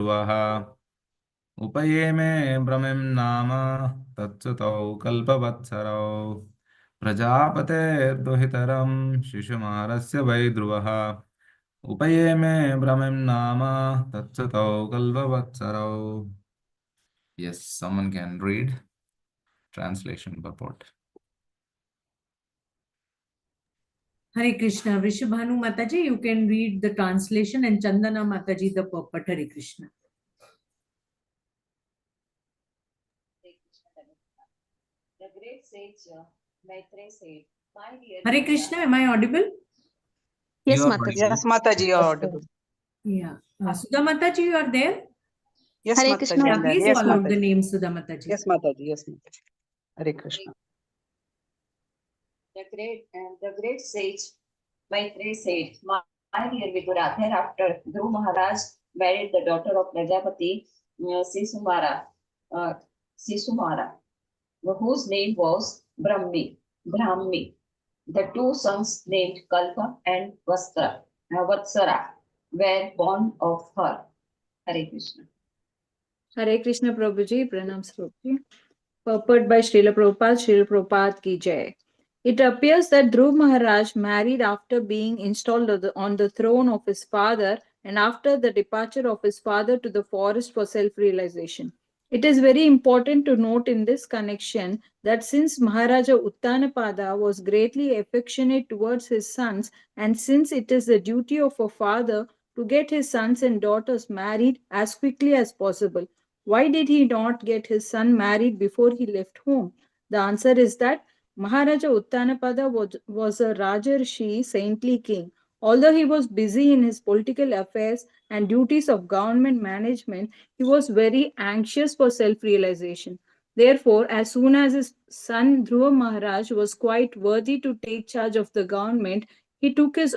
ध्रुवः उपयेमे भ्रमिं नाम तत्सुतौ कल्पवत्सरौ प्रजापतेर्दुहितरं शिशुमारस्य वै ध्रुवः उपयेमे भ्रमिं नाम तत्सुतौ कल्पवत्सरौ. Yes, someone can read translation purport. Hare Krishna. Vrishabhanu Mataji, you can read the translation, and Chandana Mataji the purport. Hare Krishna. The great sage Maitreya said, "My dear Hare Krishna, am I audible? Yes, You are Mataji. audible. Yes, Mataji, you are audible. Yeah. Sudha Mataji, you are there? Yes, Hare Mataji, Krishna. I'm Yeah, there. please Yes, call out the Mataji. name, Sudha Mataji. Yes, Mataji. Yes, Mataji. Hare Krishna. The great sage Maitreya said, "My dear Vidura, thereafter Dhruv Maharaj married the daughter of Prajapati uh, Sisumara, whose name was Brahmi. The two sons named Kalpa and Vatsara were born of her." Hare Krishna. Hare Krishna Prabhuji, Pranam Srupji. Purport by Srila Prabhupada ki jai. It appears that Dhruv Maharaj married after being installed on the throne of his father and after the departure of his father to the forest for self-realization. It is very important to note in this connection that since Maharaja Uttanapada was greatly affectionate towards his sons, and since it is the duty of a father to get his sons and daughters married as quickly as possible, why did he not get his son married before he left home? The answer is that Maharaja Uttanapada was a Rajarshi, saintly king. Although he was busy in his political affairs and duties of government management, he was very anxious for self-realization. Therefore, as soon as his son Dhruva Maharaj was quite worthy to take charge of the government, he took this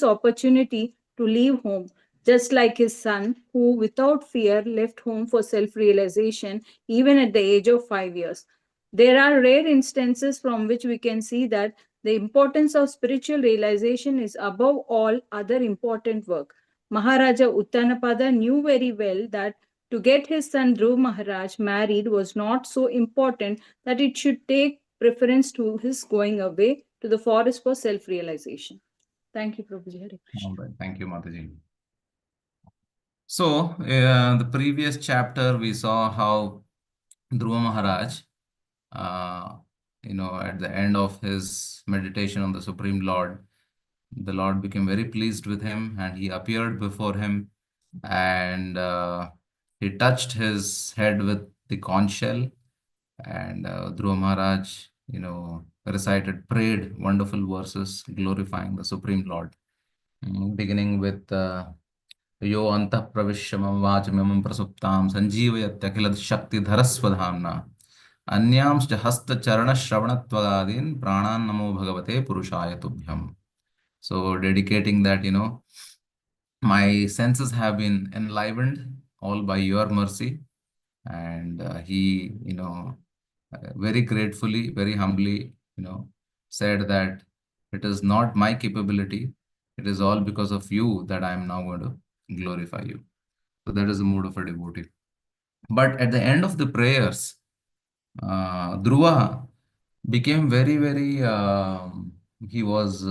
opportunity to leave home, just like his son, who without fear left home for self-realization even at the age of 5 years. There are rare instances from which we can see that the importance of spiritual realization is above all other important work. Maharaja Uttanapada knew very well that to get his son Dhruv Maharaj married was not so important that it should take preference to his going away to the forest for self-realization. Thank you, Prabhuji. Hare Krishna. All right. Thank you, Mataji. So, the previous chapter we saw how Dhruva Maharaj, at the end of his meditation on the Supreme Lord, the Lord became very pleased with him and he appeared before him and he touched his head with the conch shell, and Dhruva Maharaj, prayed wonderful verses glorifying the Supreme Lord, beginning with यो अंतः प्रविश्य मम वाचमिमं प्रसुप्तां संजीवयत्यखिल शक्तिधरस्वधाम्ना अन्यांश्च हस्तचरणश्रवणत्वगादीन् प्राणान् नमो भगवते पुरुषाय तुभ्यम्. So dedicating that, my senses have been enlivened all by your mercy, and he, very gratefully, very humbly, said that it is not my capability, it is all because of you that I am now going to glorify you. So that is the mood of a devotee. But at the end of the prayers, Dhruva became very, very, he was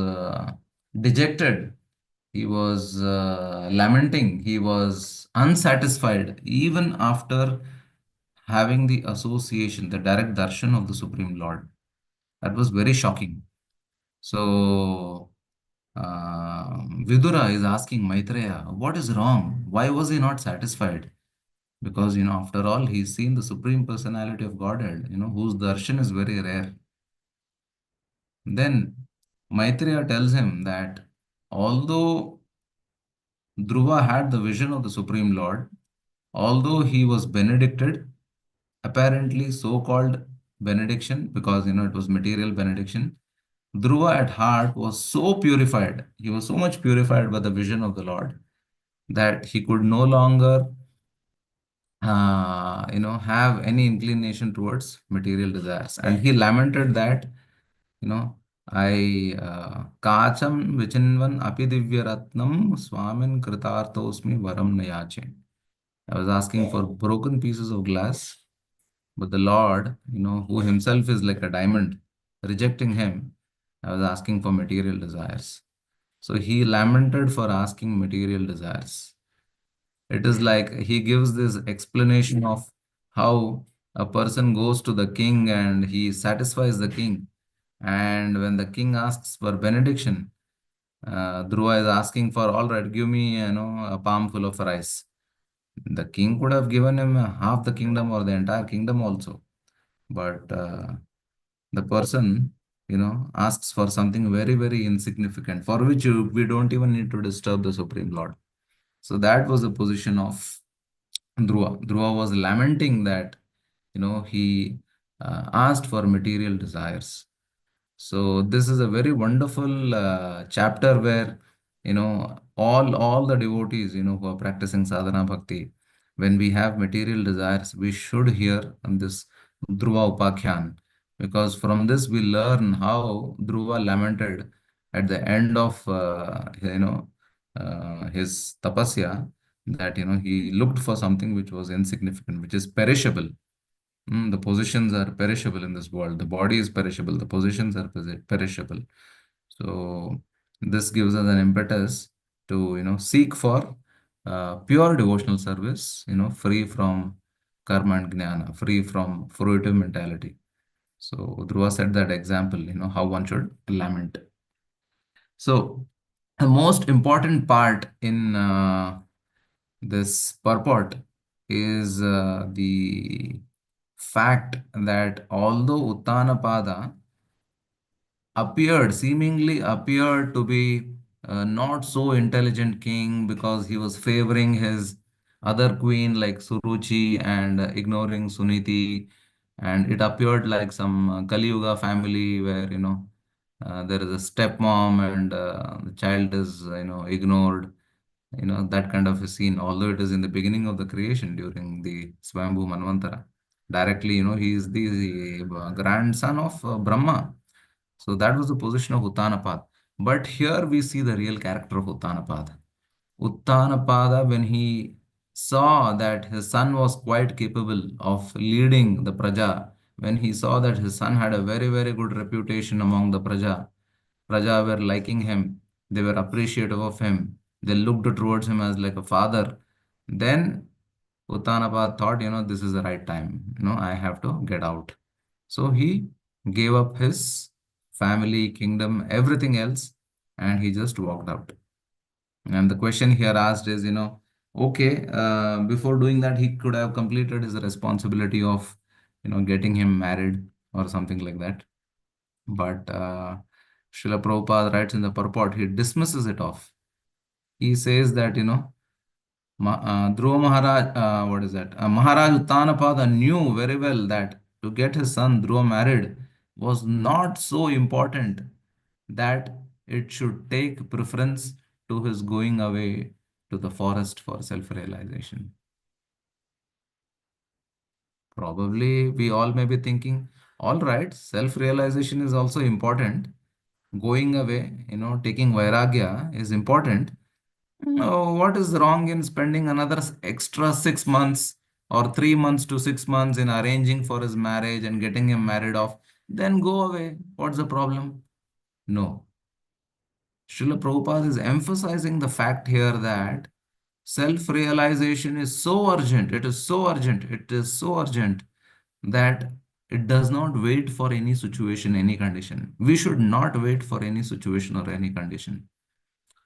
dejected. He was lamenting. He was unsatisfied even after having the association, the direct darshan of the Supreme Lord. That was very shocking. So, Vidura is asking Maitreya, what is wrong? Why was he not satisfied? Because, after all, he's seen the Supreme Personality of Godhead, whose darshan is very rare. Then Maitreya tells him that although Dhruva had the vision of the Supreme Lord, although he was benedicted, apparently so-called benediction, because, it was material benediction, Dhruva at heart was so purified, he was so much purified by the vision of the Lord that he could no longer, have any inclination towards material desires. And he lamented that, I kacham vichinvan api divyaratnam swamin kritartosmi varam nayache. I was asking for broken pieces of glass, but the Lord, who himself is like a diamond, rejecting him, I was asking for material desires. So he lamented for asking material desires. It is like he gives this explanation of how a person goes to the king and he satisfies the king. And when the king asks for benediction, Dhruva is asking for, all right, give me, a palm full of rice. The king could have given him half the kingdom or the entire kingdom also. But the person, asks for something very, very insignificant, for which we don't even need to disturb the Supreme Lord. So that was the position of Dhruva. Dhruva was lamenting that, he asked for material desires. So this is a very wonderful chapter where all the devotees who are practicing sadhana bhakti, when we have material desires, we should hear on this Dhruva Upakhyan, because from this we learn how Dhruva lamented at the end of his tapasya, that he looked for something which was insignificant, which is perishable. The positions are perishable in this world. The body is perishable. The positions are perishable. So this gives us an impetus to seek for pure devotional service. Free from karma and jnana, free from fruitive mentality. So Dhruva set that example. How one should lament. So the most important part in this purport is the fact that although Uttanapada seemingly appeared to be not so intelligent king, because he was favoring his other queen like Suruchi and ignoring Suniti, and it appeared like some Kali Yuga family where there is a stepmom and the child is ignored, that kind of a scene, although it is in the beginning of the creation during the Swambhu Manvantara. Directly, he is the grandson of Brahma. So that was the position of Uttanapad. But here we see the real character of Uttanapad. Uttanapada, when he saw that his son was quite capable of leading the Praja, when he saw that his son had a very, very good reputation among the Praja were liking him, they were appreciative of him, they looked towards him as like a father, then Uttanapad thought, this is the right time, I have to get out. So he gave up his family, kingdom, everything else, and he just walked out. And the question here asked is, okay, before doing that, he could have completed his responsibility of, getting him married or something like that. But Srila Prabhupada writes in the purport, he dismisses it off. He says that, Dhruva Maharaj, what is that? Maharaj Uttanapada knew very well that to get his son Dhruva married was not so important that it should take preference to his going away to the forest for self-realization. Probably we all may be thinking, all right, self-realization is also important. Going away, taking vairagya is important. What is wrong in spending another extra 6 months or 3 months to 6 months in arranging for his marriage and getting him married off? Then go away. What's the problem? No. Srila Prabhupada is emphasizing the fact here that self-realization is so urgent. It is so urgent. It is so urgent that it does not wait for any situation, any condition. We should not wait for any situation or any condition.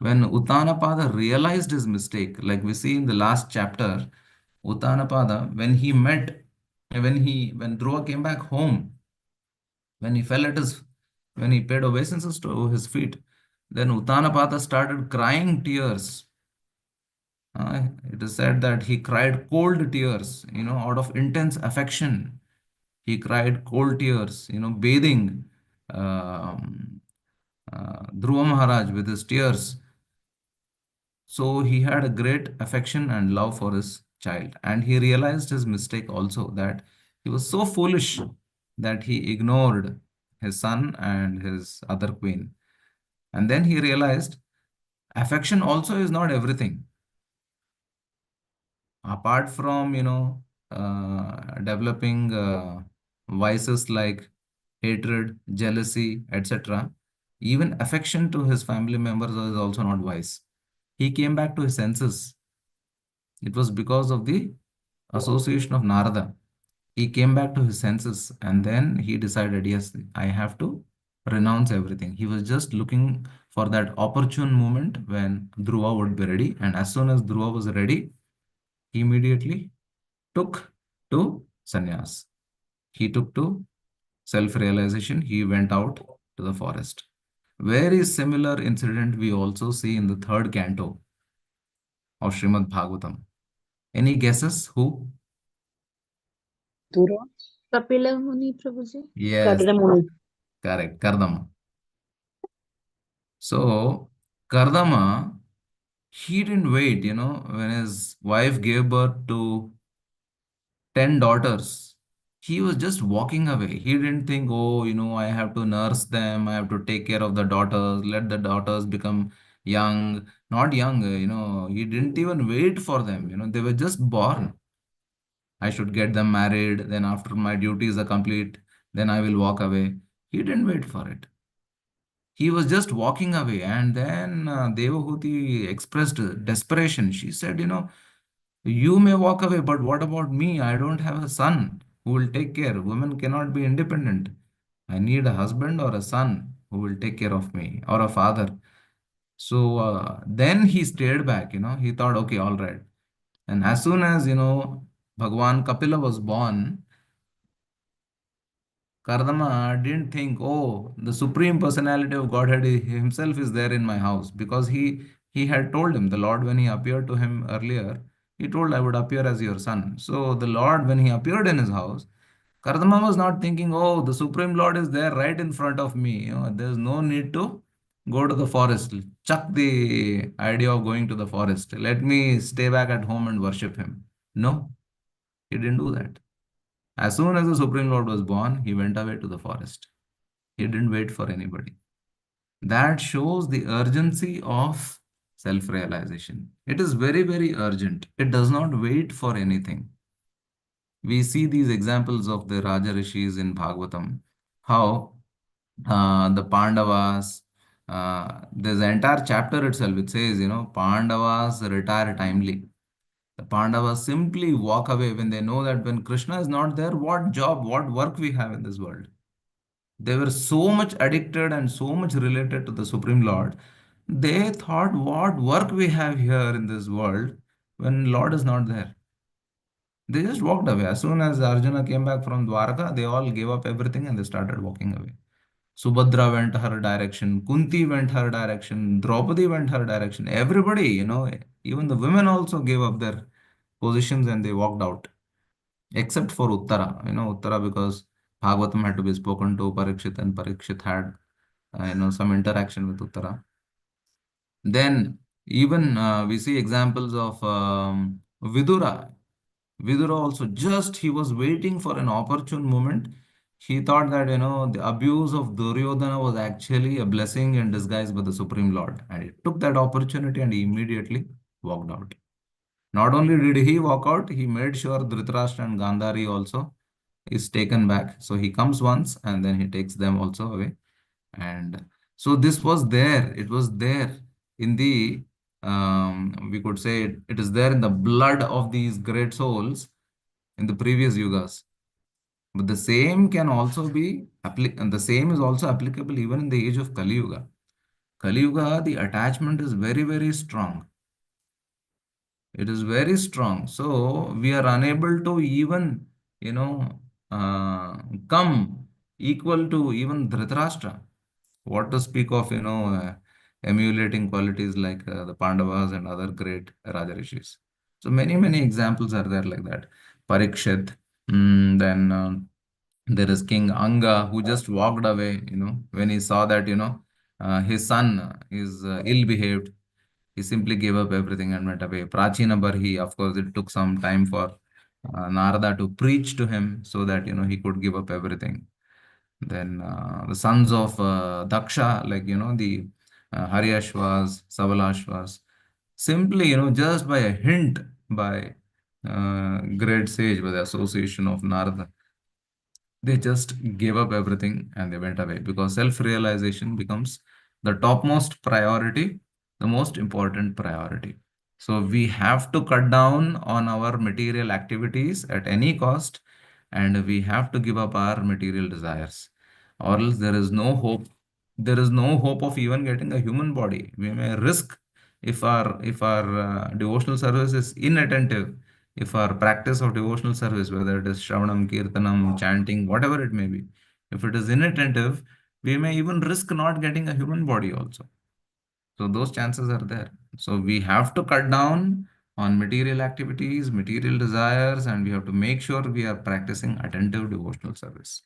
When Uttanapada realized his mistake, like we see in the last chapter, Uttanapada, when Dhruva came back home, when he paid obeisances to his feet, then Uttanapada started crying tears. It is said that he cried cold tears, out of intense affection. He cried cold tears, bathing Dhruva Maharaj with his tears. So he had a great affection and love for his child. And he realized his mistake also, that he was so foolish that he ignored his son and his other queen. And then he realized affection also is not everything. Apart from, developing vices like hatred, jealousy, etc., even affection to his family members is also not wise. He came back to his senses. It was because of the association of Narada. He came back to his senses and then he decided, yes, I have to renounce everything. He was just looking for that opportune moment when Dhruva would be ready. And as soon as Dhruva was ready, he immediately took to sannyas. He took to self-realization. He went out to the forest. Very similar incident we also see in the third canto of Shrimad Bhagavatam. Any guesses who? Dura. Kapila Muni Prabhuji. Yes, Kardamuni. correct. Kardama. So, Kardama, he didn't wait, when his wife gave birth to 10 daughters. He was just walking away. He didn't think, oh, I have to nurse them, I have to take care of the daughters, let the daughters become young. Not young, he didn't even wait for them, they were just born. I should get them married, then after my duties are complete, then I will walk away. He didn't wait for it. He was just walking away, and then Devahuti expressed desperation. She said, you may walk away, but what about me? I don't have a son who will take care. Women cannot be independent. I need a husband or a son who will take care of me, or a father. So then he stayed back, he thought, okay, all right. And as soon as, Bhagwan Kapila was born, Kardama didn't think, oh, the Supreme Personality of Godhead himself is there in my house, because he had told him, the Lord, when he appeared to him earlier, he told, I would appear as your son. So the Lord, when he appeared in his house, Kardama was not thinking, oh, the Supreme Lord is there right in front of me. There's no need to go to the forest. Chuck the idea of going to the forest. Let me stay back at home and worship him. No, he didn't do that. As soon as the Supreme Lord was born, he went away to the forest. He didn't wait for anybody. That shows the urgency of self-realization. It is very, very urgent. It does not wait for anything. We see these examples of the Raja Rishis in Bhagavatam, how the Pandavas, there's an entire chapter itself, it says, Pandavas retire timely. The Pandavas simply walk away when they know that when Krishna is not there, what job, what work we have in this world. They were so much addicted and so much related to the Supreme Lord. They thought, what work we have here in this world when Lord is not there. They just walked away. As soon as Arjuna came back from Dwarka, they all gave up everything and they started walking away. Subhadra went her direction, Kunti went her direction, Draupadi went her direction. Everybody, even the women also gave up their positions and they walked out, except for Uttara. Uttara, because Bhagavatam had to be spoken to Parikshit and Parikshit had, some interaction with Uttara. Then even we see examples of Vidura. Vidura also, just he was waiting for an opportune moment. He thought that, the abuse of Duryodhana was actually a blessing in disguise by the Supreme Lord. And he took that opportunity and he immediately walked out. Not only did he walk out, he made sure Dhritarashtra and Gandhari also is taken back. So he comes once and then he takes them also away. And so this was there. It was there in the, we could say it is there in the blood of these great souls in the previous yugas. But the same can also be, and the same is also applicable even in the age of Kali Yuga. Kali Yuga, the attachment is very, very strong. It is very strong. So we are unable to even, come equal to even Dhritarashtra. What to speak of, emulating qualities like the Pandavas and other great Raja Rishis. So many, many examples are there like that. Parikshit, then there is King Anga who just walked away, when he saw that, his son is ill-behaved. He simply gave up everything and went away. Prachina Barhi, of course, it took some time for Narada to preach to him so that, he could give up everything. Then the sons of Daksha, like, the Haryashvas, Sabalashvas, simply, just by a hint, by great sage, by the association of Narada, they just gave up everything and they went away, because self-realization becomes the topmost priority, the most important priority. So we have to cut down on our material activities at any cost, and we have to give up our material desires, or else there is no hope. There is no hope of even getting a human body. We may risk, if our devotional service is inattentive, if our practice of devotional service, whether it is Shravanam, Kirtanam, chanting, whatever it may be, if it is inattentive, we may even risk not getting a human body also. So those chances are there. So we have to cut down on material activities, material desires, and we have to make sure we are practicing attentive devotional service.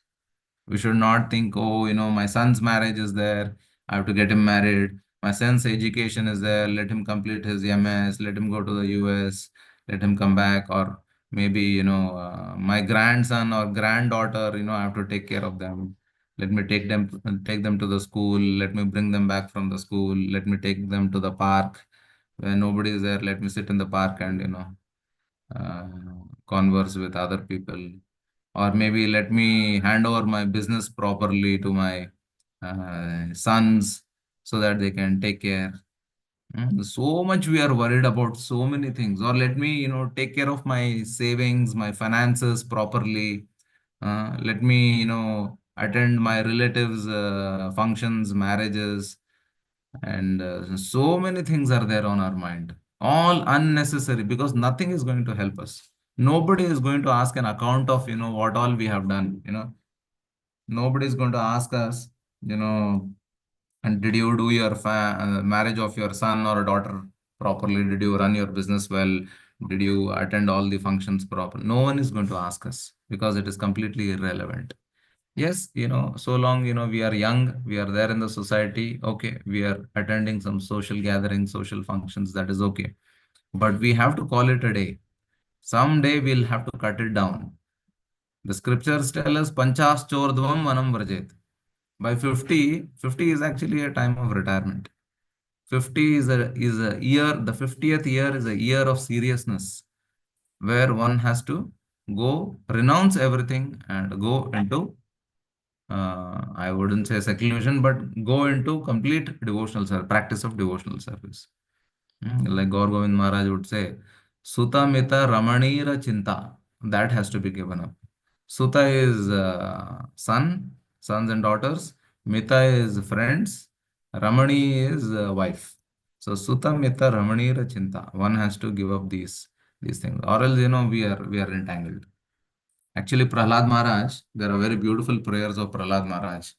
We should not think, oh, my son's marriage is there, I have to get him married. My son's education is there, let him complete his MS, let him go to the US, let him come back. Or maybe, my grandson or granddaughter, I have to take care of them. Let me take them to the school. Let me bring them back from the school. Let me take them to the park. When nobody is there, let me sit in the park and, uh, converse with other people. Or maybe let me hand over my business properly to my sons, so that they can take care. So much we are worried about so many things. Or let me, take care of my savings, my finances properly. Let me, attend my relatives' functions, marriages, and so many things are there on our mind. All unnecessary, because nothing is going to help us. Nobody is going to ask an account of, what all we have done. Nobody is going to ask us, you know, and did you do your marriage of your son or daughter properly? Did you run your business well? Did you attend all the functions properly? No one is going to ask us, because it is completely irrelevant. Yes, so long, we are young, we are there in the society. Okay, we are attending some social gatherings, social functions. That is okay. But we have to call it a day. Someday we'll have to cut it down. The scriptures tell us panchas chordvam manam vrajet. By 50, 50 is actually a time of retirement. 50 is a year, the 50th year is a year of seriousness, where one has to go renounce everything and go into, I wouldn't say seclusion, but go into complete devotional service, practice of devotional service. Like Gaur Govind Maharaj would say, Suta Mita Ramanira Chinta, that has to be given up. Suta is sons and daughters. Mita is friends. Ramani is wife. So Suta Mita Ramanira Chinta. One has to give up these things, or else, we are entangled. Actually, Prahlad Maharaj, there are very beautiful prayers of Prahlad Maharaj.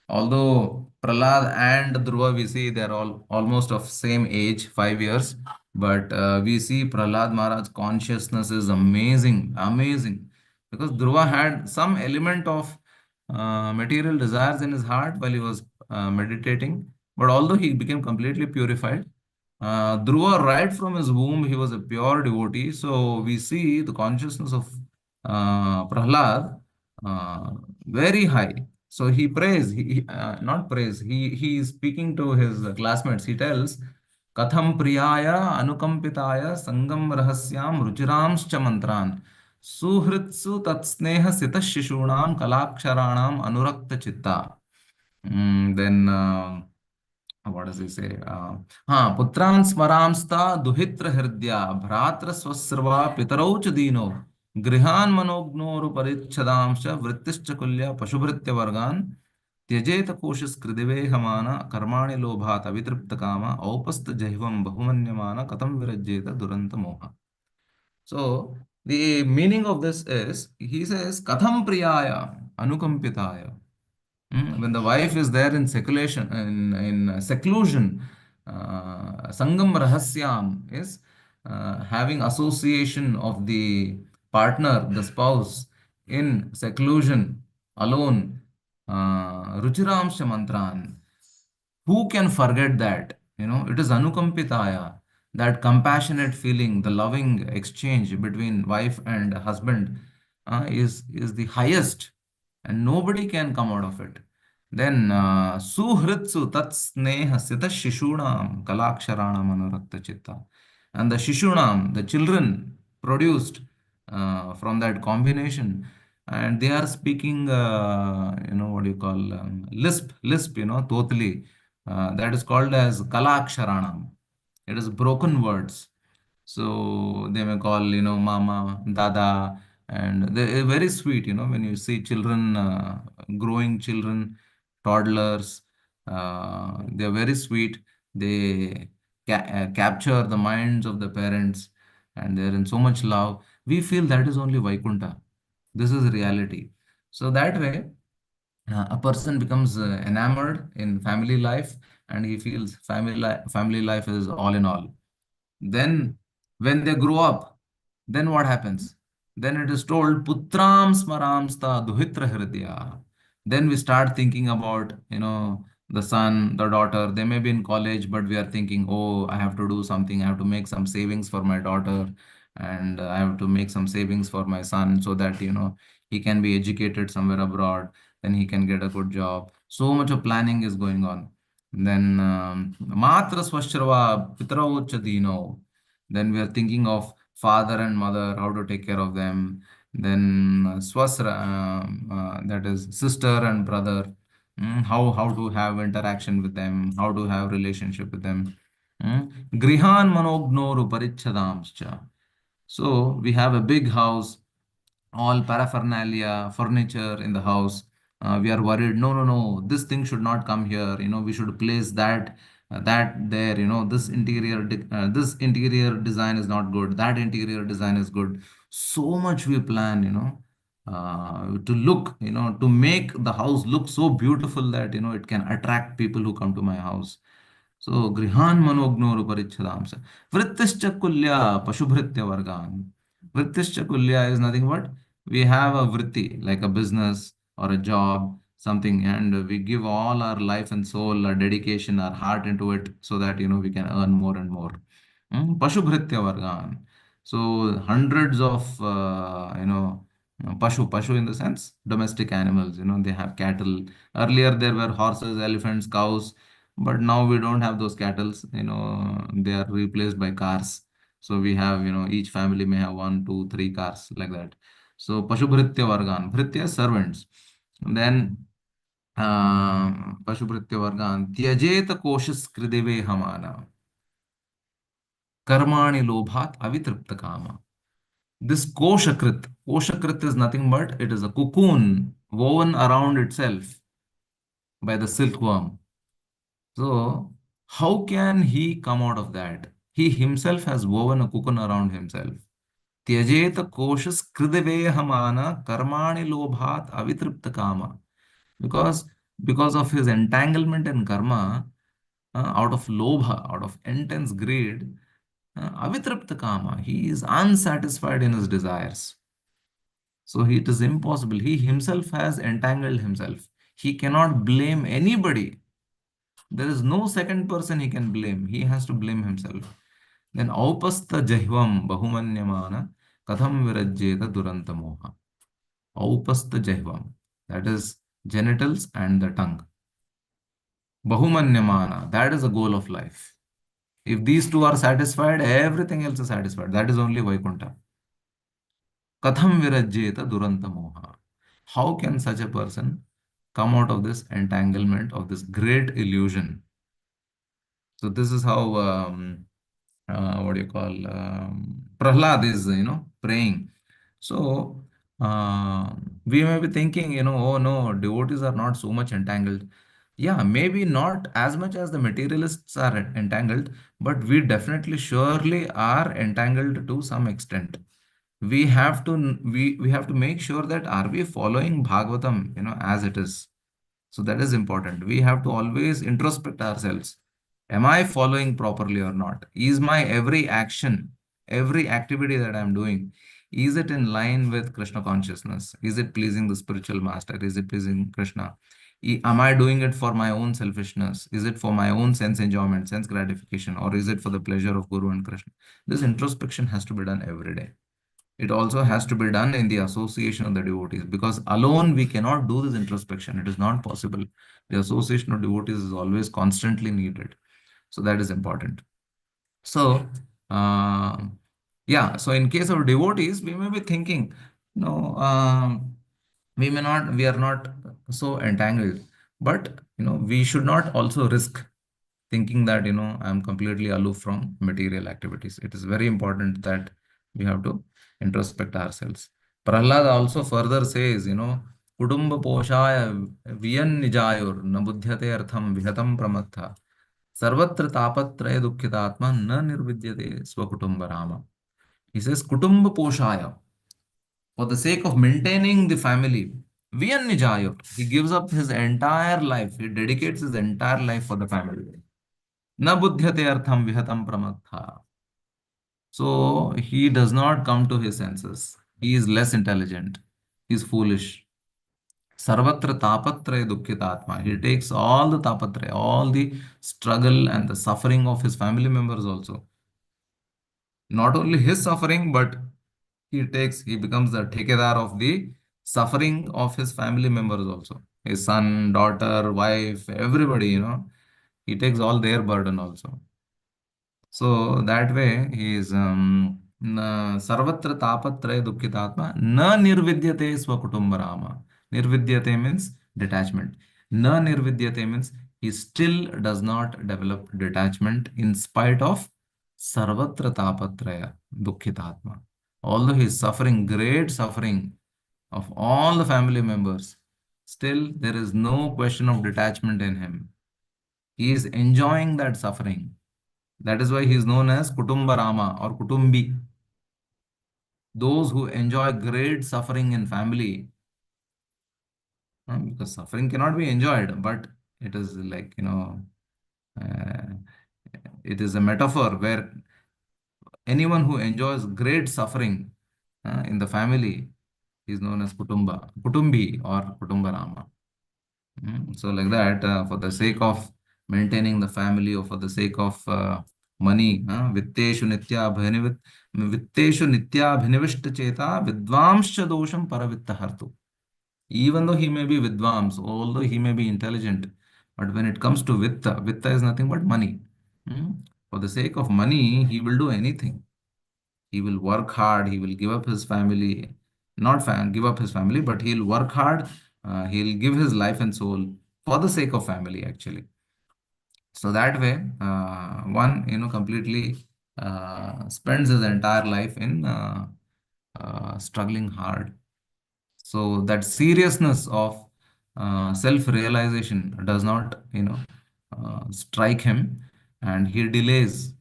Although Prahlad and Dhruva, we see they are all almost of same age, 5 years, but we see Prahlad Maharaj's consciousness is amazing, amazing, because Dhruva had some element of material desires in his heart while he was meditating, but although he became completely purified, Dhruva, right from his womb, he was a pure devotee. So we see the consciousness of Prahlad very high. So he prays, not prays, he is speaking to his classmates. He tells, Katham priyaya anukampitaya sangam rahasyam ruchiranscha mantran suhritsu tatsneha sita shishunam kalaksharanam anurakta chitta. Then what does he say? Putran smaramsta duhitra hirdya bhratra swasrva pitarau ch dino grihan manognoru parichadamsha vrittischa kulya pashubhritya vargan त्यजेत कोशस कृदिवे हमान कर्माणि लोभात अवितृप्त काम औपस्थ जहिवम बहुमन्यमान कथम विरज्येत दुरंत मोह. So the meaning of this is, he says, Katham priyaya anukampitaya. When the wife is there in seclusion, in seclusion, sangam rahasyam is having association of the partner, the spouse, in seclusion, alone. Ruchiramsha mantran. Who can forget that? It is anukampitaya, that compassionate feeling, the loving exchange between wife and husband is the highest. and nobody can come out of it. Then suhritsu tat sneha sita shishunam kalaksharanam anurakta chitta. And the shishunam, the children produced from that combination, and they are speaking, what do you call, lisp, totally. That is called as kalaksharanam. It is broken words. So they may call, mama, dada, and they're very sweet, when you see children, growing children, toddlers, they're very sweet. They capture the minds of the parents, and they're in so much love. We feel that is only Vaikuntha. This is reality. So that way, a person becomes enamored in family life, and he feels family life is all in all. Then, when they grow up, then what happens? Then it is told, Putram smaramsta duhitra hridaya. Then we start thinking about, the son, the daughter. They may be in college, but we are thinking, oh, I have to do something. I have to make some savings for my daughter, and I have to make some savings for my son so that, he can be educated somewhere abroad. Then he can get a good job. So much of planning is going on. Then matra swashrava pitarau cha dino. Then we are thinking of father and mother, how to take care of them. Then swasra, that is sister and brother, how to have interaction with them, how to have relationship with them. Grihan manognoru parichadamscha. So we have a big house, all paraphernalia, furniture in the house. We are worried. No, no, no. This thing should not come here. We should place that there. This interior design is not good. That interior design is good. So much we plan. To look. To make the house look so beautiful that it can attract people who come to my house. So grihan manognoru parichadamsa. Vrittischa kulya pashubhritya vargan. Vrittischa kulya is nothing but we have a vritti, like a business or a job, something, and we give all our life and soul, our dedication, our heart into it so that we can earn more and more. Pashubhritya vargan. So hundreds of pashu in the sense domestic animals. They have cattle. Earlier there were horses, elephants, cows, but now we don't have those cattle. They are replaced by cars. So we have, each family may have one, two, three cars like that. So Pashubhritya Vargan, Bhritya servants. Then Pashubhritya Vargan, Tyajeta Koshas Krideve Hamana, Karmani Lobhat Avitripta Kama. This Koshakrit is nothing but it is a cocoon woven around itself by the silkworm. So, how can he come out of that? He himself has woven a cocoon around himself. Tyajeta koshas kridevehamana karmani lobhat avitripta kama. Because because of his entanglement in karma, out of lobha, out of intense greed, avitripta kama, he is unsatisfied in his desires. So it is impossible. He himself has entangled himself. He cannot blame anybody. There is no second person he can blame. He has to blame himself. Then aupastha jahvam bahumanyamana katham virajyeta duranta moha. Aupastha jahvam. That is genitals and the tongue. Bahumanyamana. That is the goal of life. If these two are satisfied, everything else is satisfied. That is only Vaikuntha. Katham virajyeta duranta moha. How can such a person come out of this entanglement, of this great illusion? So this is how what do you call Prahlad is praying. So we may be thinking oh no, devotees are not so much entangled. Yeah, maybe not as much as the materialists are entangled, but we definitely surely are entangled to some extent. We have to make sure that are we following Bhagavatam as it is. So that is important. We have to always introspect ourselves. Am I following properly or not? Is my every action, every activity that I'm doing, is it in line with Krishna consciousness? Is it pleasing the spiritual master? Is it pleasing Krishna? Am I doing it for my own selfishness? Is it for my own sense enjoyment, sense gratification, or is it for the pleasure of Guru and Krishna? This introspection has to be done every day. it also has to be done in the association of the devotees, because alone we cannot do this introspection. It is not possible. The association of devotees is always constantly needed. So that is important. So, yeah, so in case of devotees, we may be thinking, no, we are not so entangled, but, we should not also risk thinking that, I'm completely aloof from material activities. It is very important that we have to introspect ourselves. Prahlad also further says, Kudumba poshaya viyan nijayur na buddhyate artham vihatam pramatha sarvatra tapatraya dukhitatma na nirvidyate swakutumba rama. He says, Kutumba poshaya, for the sake of maintaining the family, viyan nijayur. He gives up his entire life. He dedicates his entire life for the family. Na buddhyate artham vihatam pramatha. So he does not come to his senses. He is less intelligent. He is foolish. Sarvatra tapatraya dukkhitatma. He takes all the tapatraya, all the struggle and the suffering of his family members also. Not only his suffering, but he becomes the takedar of the suffering of his family members also. His son, daughter, wife, everybody, he takes all their burden also. So that way he is sarvatra tapatraya dukkhitatma na nirvidyate swakutumbarama. Nirvidyate means detachment. Na nirvidyate means he still does not develop detachment in spite of sarvatra tapatraya dukkhitatma. Although he is suffering great suffering of all the family members, still there is no question of detachment in him. He is enjoying that suffering. That is why he is known as Kutumba Rama or Kutumbi. Those who enjoy great suffering in family, because suffering cannot be enjoyed, but it is like, uh, it is a metaphor where anyone who enjoys great suffering in the family is known as Kutumbi or Kutumba Rama. So like that, for the sake of maintaining the family or for the sake of money, vitteshu nitya bhinivishta cheta vidvamscha dosham paravitta hartu. Even though he may be vidvams, although he may be intelligent, but when it comes to vitta is nothing but money. For the sake of money, he will do anything. He will work hard. He will give up his family, not give up his family, but he'll work hard. He'll give his life and soul for the sake of family, actually. So that way, one, completely spends his entire life in struggling hard. So that seriousness of self-realization does not, strike him, and he delays.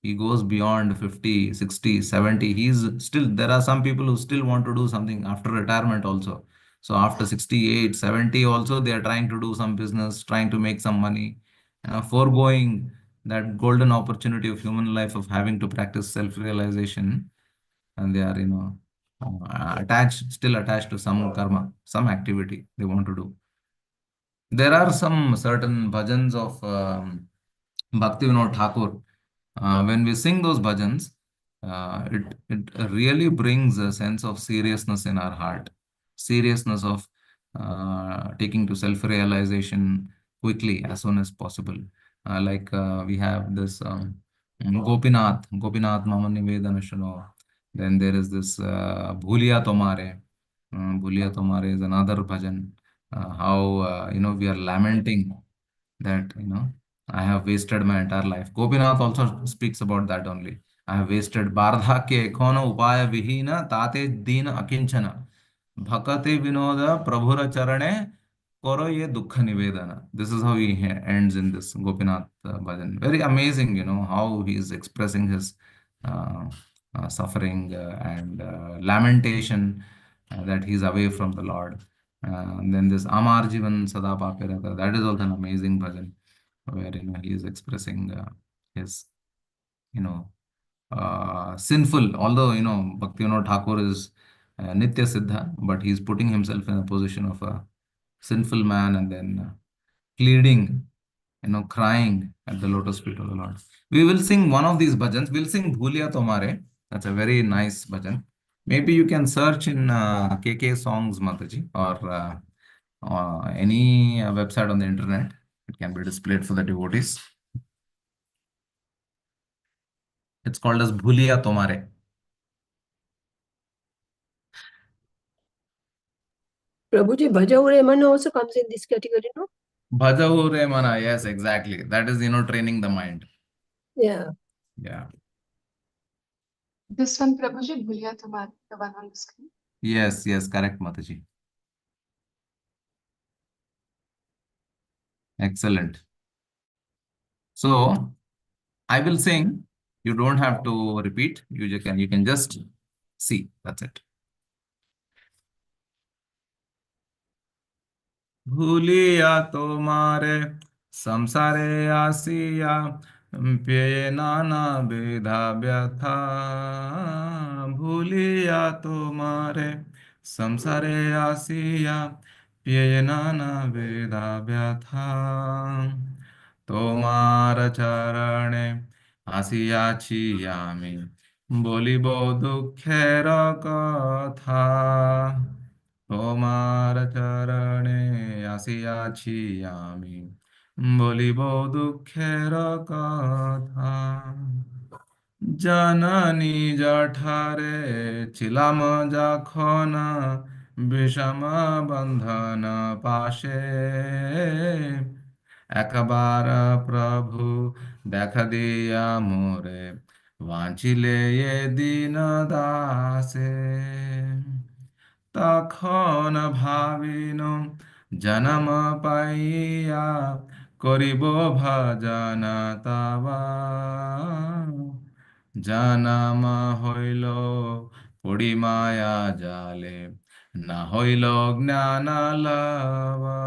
He goes beyond 50, 60, 70. He's still, there are some people who still want to do something after retirement also. So after 68, 70 also, they are trying to do some business, trying to make some money, foregoing that golden opportunity of human life of having to practice self-realization. And they are, still attached to some karma, some activity they want to do. There are some certain bhajans of Bhaktivinoda Thakur. When we sing those bhajans, it really brings a sense of seriousness in our heart, seriousness of taking to self-realization quickly as soon as possible. Like we have this Gopinath Mama Nivedana Shano. Then there is this Bhuliya Tomare. Bhuliya Tomare is another bhajan. How we are lamenting that I have wasted my entire life. Gopinath also speaks about that only. I have wasted Bardhakya ekono upaya vihina tate dina akinchana bhakate vinoda prabhura charane koro ye dukkha nivedana. This is how he ends in this Gopinath bhajan. Very amazing, how he is expressing his uh, suffering and lamentation that he is away from the Lord. And then this Amar Jivan Sada Papirata, that is also an amazing bhajan where he is expressing his sinful, although Bhaktivinoda Thakur is Nitya Siddha, but he is putting himself in a position of a sinful man and then pleading, crying at the lotus feet of the Lord. We will sing one of these bhajans. We'll sing Bhuliya Tomare. That's a very nice bhajan. Maybe you can search in KK songs, Mataji, or any website on the internet. It can be displayed for the devotees. It's called as Bhuliya Tomare. Prabhuji, Bhajaure Mana also comes in this category, no? Bhajahure Mana, yes, exactly. That is, training the mind. Yeah. Yeah. This one, Prabhuji, Bhuliya Tumhare, the one on the screen. Yes, correct, Mataji. Excellent. So, I will sing. You don't have to repeat. You can just see. That's it. भूलिया तुम्हारे संसारे आसिया प्ये नाना विधा व्यथा भूलिया तुम्हारे संसारे आसिया प्ये नाना विधा व्यथा তোমার চরণে আসিয়াছি আমি বলিব দুঃখের কথা তোমার চরণে আসিয়াছি আমি বলিব দুঃখের কথা জননী জঠরে ছিলাম যখন বিষম বন্ধন পাশে একবার প্রভু দেখা দিয়া মোরে বাঁচিলে এ দিন দাসে তখন ভাবিন জনম পাইয়া করিব ভজন তবা জনম হইল পড়ি মায়া জালে না হইল জ্ঞান লবা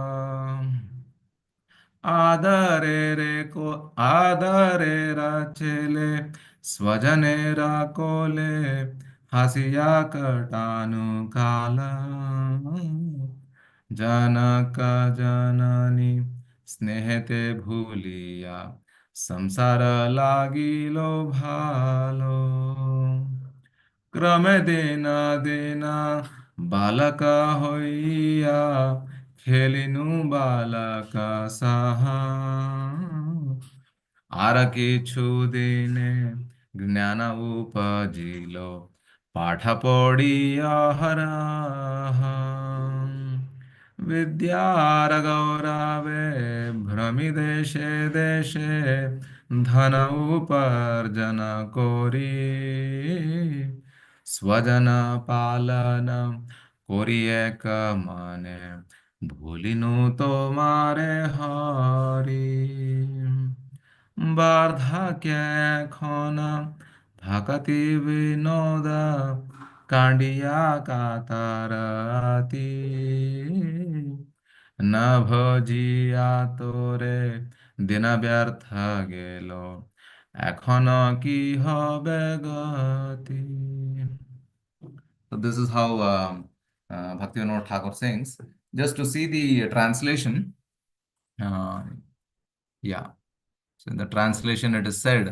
আদরেরা ছেলে স্বজনেরা কোলে হাসিয়া কাটানু কাল জনক জননী স্নেহেতে ভুলিয়া সংসার লাগিল ভালো ক্রমে দিন দিন বালক হইয়া খেলিনু বালক সাহা আর কিছু দিনে জ্ঞান উপজিল পাঠ পড়িয়া হরহ विद्यार गौरवे भ्रमि देशे देशे धन उपार्जन कोरी स्वजन पालन कोरिए कमने भूलिनु তোমারে হরি বার্ধক্য এখন ভকতি বিনোদ কাণ্ডিয়া কাতারাতি না ভজিয়া তোরে দিন ব্যর্থ গেল এখন কি হবে গতি So this is how Bhaktivinoda Thakur sings. Just to see the translation, yeah. So in the translation, it is said,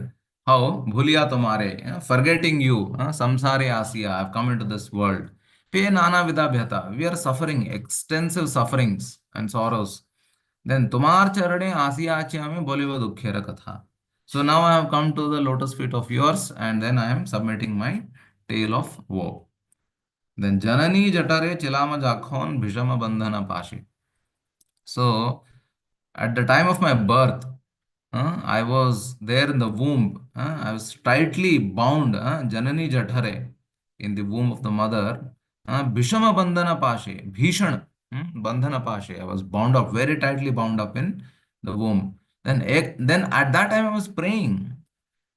how bhuliya tumhare, forgetting you, samsare asiya, I have come into this world. Pe nana vida bhyata, we are suffering extensive sufferings and sorrows. Then tumar charane asiya achami boliva dukkhera katha. So now I have come to the lotus feet of yours, and then I am submitting my tale of woe. Then janani jatare chilama jakhon bhishama bandhana pashi. So at the time of my birth, I was there in the womb. I was tightly bound, Janani Jathare, in the womb of the mother. Bhishama Bandhana Pashe, Bhishan Bandhana Pashe. I was bound up, very tightly bound up in the womb. Then at that time I was praying.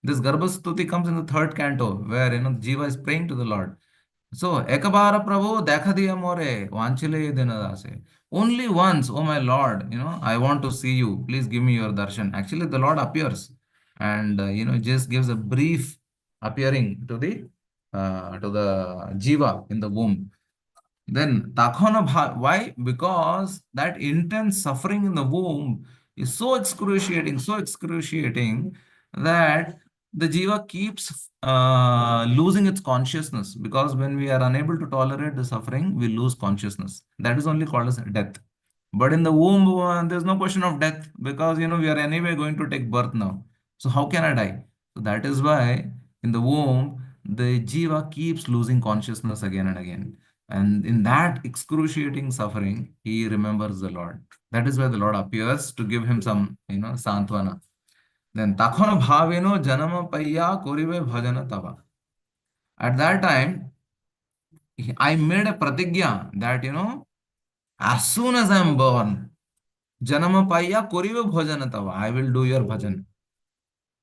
This Garbhastuti comes in the third canto, where Jiva is praying to the Lord. So, Ekabara Prabhu, dekha diya more, vanchile dinadase. Only once, oh my Lord, I want to see you. Please give me your darshan. Actually, the Lord appears and, just gives a brief appearing to the jiva in the womb. Then, why? Because that intense suffering in the womb is so excruciating that the jiva keeps losing its consciousness, because when we are unable to tolerate the suffering, we lose consciousness. That is only called as death. But in the womb, there's no question of death, because we are anyway going to take birth now. So how can I die? So that is why in the womb, the jiva keeps losing consciousness again and again. And in that excruciating suffering, he remembers the Lord. That is why the Lord appears to give him some, santvana. Then takhono bhaveno janama payya korive bhajana tava. At that time, I made a pratigya that, as soon as I am born, janama payya korive bhajana tava. I will do your bhajan.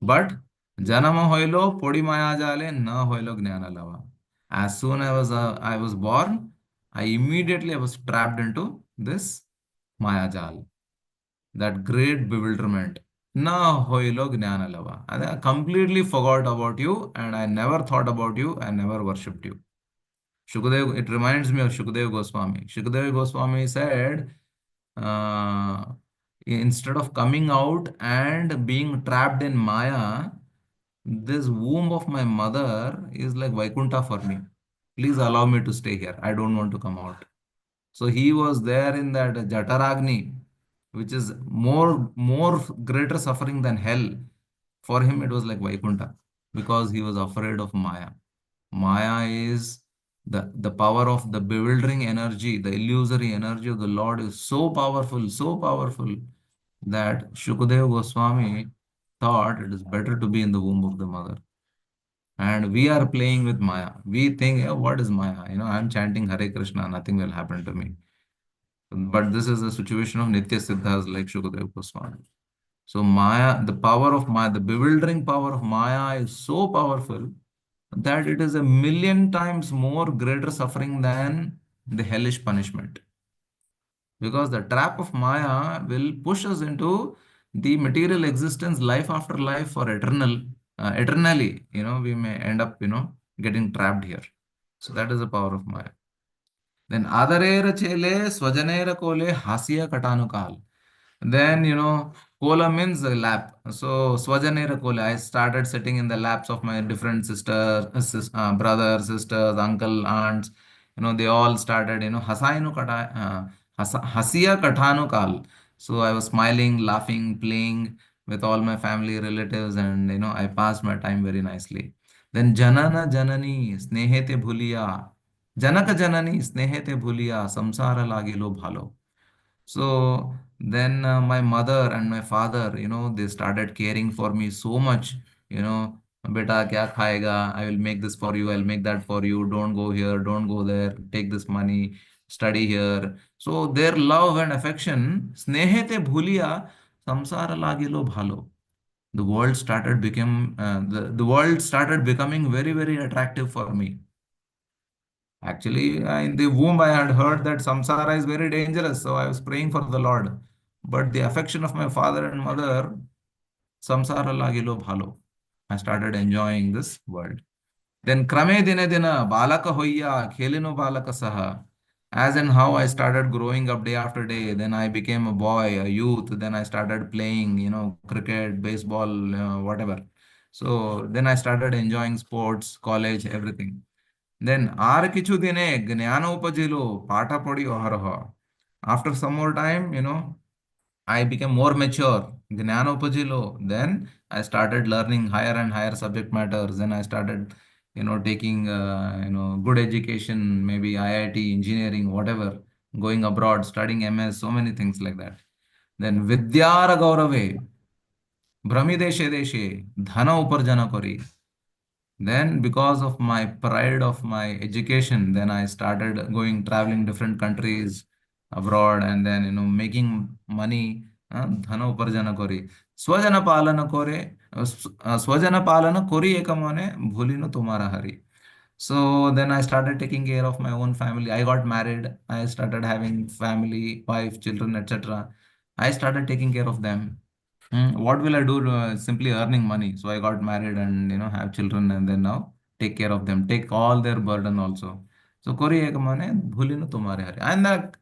But janama hoilo podi maya jale na hoilo gnana lava. As soon as I was born, I was trapped into this maya jal, that great bewilderment. Na hoilo gnana lava. I completely forgot about you, and I never thought about you, I never worshipped you. Shukadev, it reminds me of Shukadev Goswami. Shukadev Goswami said, uh, instead of coming out and being trapped in Maya, this womb of my mother is like Vaikuntha for me. Please allow me to stay here. I don't want to come out. So he was there in that Jataragni, which is more greater suffering than hell. For him, it was like Vaikuntha, because he was afraid of Maya. Maya is the power of the bewildering energy, the illusory energy of the Lord is so powerful that Shukadeva Goswami thought it is better to be in the womb of the mother. And we are playing with Maya. We think, "Oh, what is Maya? I'm chanting Hare Krishna, nothing will happen to me." But this is the situation of Nitya Siddhas like Shukadeva Goswami. So Maya, the power of Maya, the bewildering power of Maya is so powerful that it is a million times more greater suffering than the hellish punishment. Because the trap of Maya will push us into the material existence, life after life, for eternally. We may end up, getting trapped here. So that is the power of Maya. Then Adarera Chele, Swajanera Kole, Hasya Katanukal. Then, Kola means a lap. So, Swajanera Kola, I started sitting in the laps of my different sisters, brothers, sisters, uncle, aunts. They all started, Hasiya Kathanu Kal. So, I was smiling, laughing, playing with all my family relatives, and, I passed my time very nicely. Then, Janana Janani, Snehete Bhuliya. Janaka Janani, Snehete Bhuliya, Samsara Lagilo Bhalo. So then my mother and my father, they started caring for me so much. Beta, kya khayega? I will make this for you. I'll make that for you. Don't go here. Don't go there. Take this money. Study here. So their love and affection, snehete bhuliya, samsara lagilo bhalo. The world started becoming very, very attractive for me. Actually, in the womb, I had heard that samsara is very dangerous, so I was praying for the Lord. But the affection of my father and mother, samsara lagilo bhalo. I started enjoying this world. Then krame dine dina balaka hoya khelino balaka saha. As and how I started growing up day after day, then I became a boy, a youth. Then I started playing, cricket, baseball, whatever. So then I started enjoying sports, college, everything. Then আর কিছু দিনে জ্ঞান উপজিল পাঠা পড়ি অহরহ. After some more time, I became more mature. Gnana upajilo. Then I started learning higher and higher subject matters. Then I started, taking, good education, maybe IIT, engineering, whatever, going abroad, studying MS, so many things like that. Then Vidyara Gaurave, Brahmi Deshe Deshe, Dhana Uparjana Kori. Then, because of my pride of my education, then I started going traveling different countries abroad, and then making money. Dhana uparjana kori. Swajana palana kore. Swajana palana kori ekamane bhulino tumara hari. So then I started taking care of my own family. I got married. I started having family, wife, children, etc. I started taking care of them. What will I do? Simply earning money. So I got married and have children, and then now take care of them, take all their burden also. So kori ek mane bhuli no tumhare hari.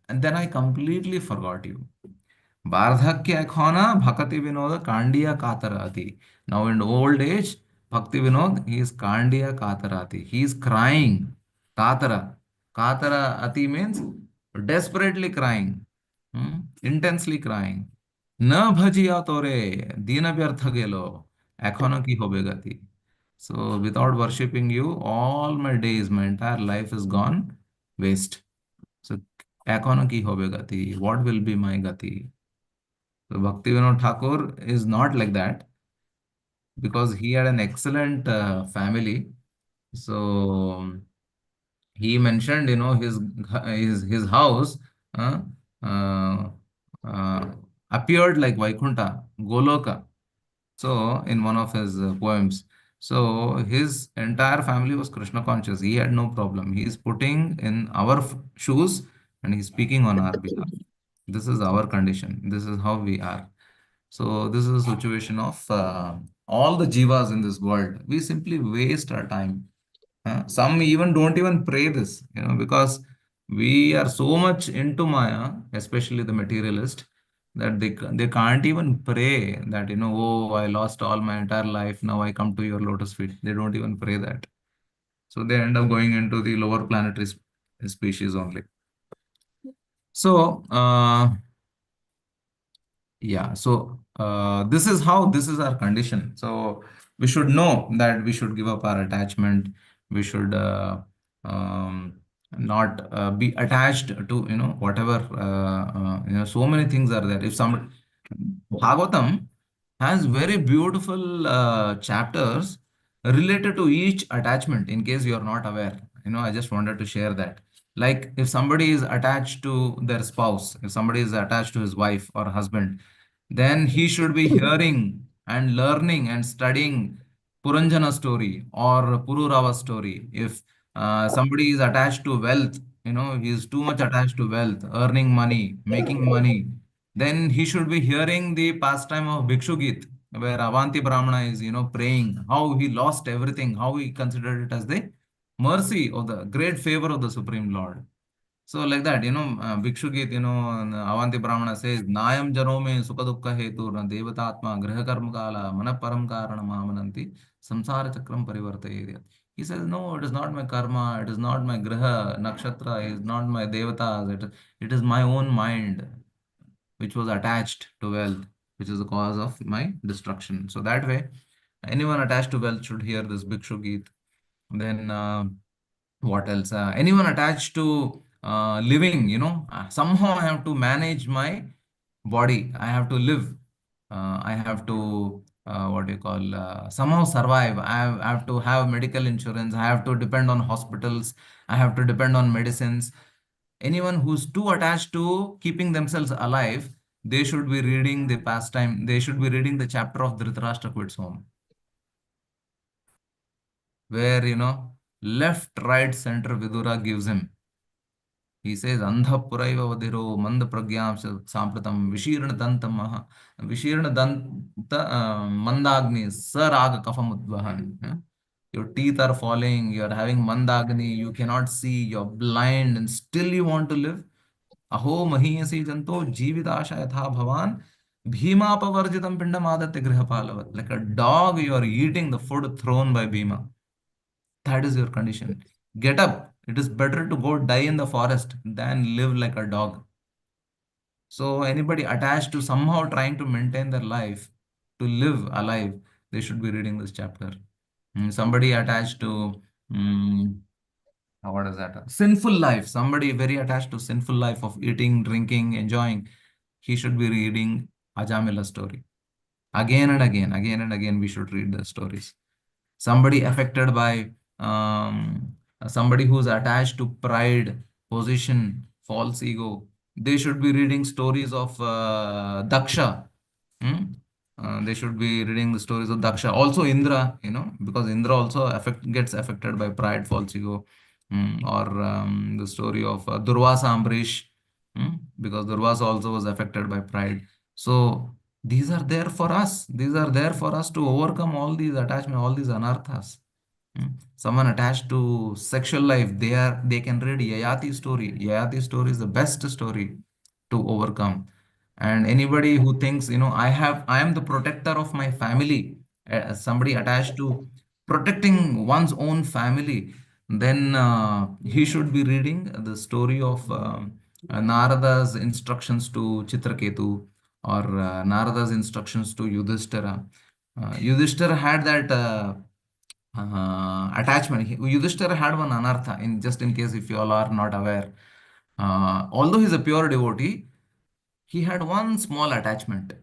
And then I completely forgot you. Bardhakya khona bhakati vinoda kandiya katarati. Now in old age, Bhakti Vinod, he is Kandiya Katarati. He is crying. Katara. Katara Ati means desperately crying. Intensely crying. Na bhajiya tore, dina vyartha gelo. Ekhono ki hobe gati. So without worshipping you, all my days, my entire life is gone waste. So ekhono ki hobe gati. What will be my gati? So Bhakti Vinod Thakur is not like that because he had an excellent family. So he mentioned, his house uh, uh, uh, appeared like Vaikuntha, Goloka. So in one of his poems, so his entire family was Krishna conscious. He had no problem. He is putting in our shoes and he's speaking on our behalf. This is our condition. This is how we are. So this is a situation of all the jivas in this world. We simply waste our time. Some even don't even pray this, because we are so much into Maya, especially the materialist, that they can't even pray that, oh, I lost all my entire life. Now I come to your lotus feet. They don't even pray that. So they end up going into the lower planetary species only. So, yeah, so this is our condition. So we should know that we should give up our attachment. We should not be attached to whatever so many things are there. If some Bhagavatam has very beautiful chapters related to each attachment. In case you are not aware, I just wanted to share that. Like if somebody is attached to their spouse, if somebody is attached to his wife or husband, then he should be hearing and learning and studying Puranjana story or Pururava story. If somebody is attached to wealth, he is too much attached to wealth, earning money, making money, then he should be hearing the pastime of Bhikshu Geet, where Avanti Brahmana is, praying how he lost everything, how he considered it as the mercy of the great favor of the Supreme Lord. So like that, Bhikshu Geet, Avanti Brahmana says, Nayam janome sukha dukkha hetu na devatatma griha karma kala mana param karana mamananti samsara chakram parivartayedya. He says, no, it is not my karma, it is not my griha, nakshatra, it is not my devatas, it is my own mind which was attached to wealth, which is the cause of my destruction. So that way, anyone attached to wealth should hear this Bhikshu Geet. Then what else? Anyone attached to living, somehow I have to manage my body. I have to live. I have to, what do you call, somehow survive. I have to have medical insurance. I have to depend on hospitals. I have to depend on medicines. Anyone who's too attached to keeping themselves alive, they should be reading the pastime. They should be reading the chapter of Dhritarashtra quits home, where, left, right, center, Vidura gives him. He says, Andha Puraiva Vadiro, Manda Pragyam Sampratam, Vishirna Dantamaha, Vishirna Danta Mandagni, Saraga Kafamudvahan. Your teeth are falling, you are having Mandagni, you cannot see, you're blind, and still you want to live. Aho Mahiyasi Janto, Jividasha Yatha Bhavan, Bhima Pavarjitam Pindamadatya Grihapalavat. Like a dog, you are eating the food thrown by Bhima. That is your condition. Get up. It is better to go die in the forest than live like a dog. So anybody attached to somehow trying to maintain their life, to live alive, they should be reading this chapter. Somebody attached to what is that? Sinful life. Somebody very attached to sinful life of eating, drinking, enjoying. He should be reading Ajamila story. Again and again, we should read the stories. Somebody affected by somebody who's attached to pride, position, false ego, they should be reading stories of Daksha. Hmm? They should be reading the stories of Daksha. Also Indra, because Indra also gets affected by pride, false ego. Or the story of Durvasa Ambrish, because Durvasa also was affected by pride. So these are there for us. These are there for us to overcome all these attachments, all these anarthas. Someone attached to sexual life, they can read Yayati story. Yayati story is the best story to overcome. And anybody who thinks, I am the protector of my family, somebody attached to protecting one's own family, then he should be reading the story of Narada's instructions to Chitraketu, or Narada's instructions to Yudhishthira. Yudhishthira had that attachment. Yudhishthira had one anartha, in just in case if you all are not aware. Although he's a pure devotee, he had one small attachment.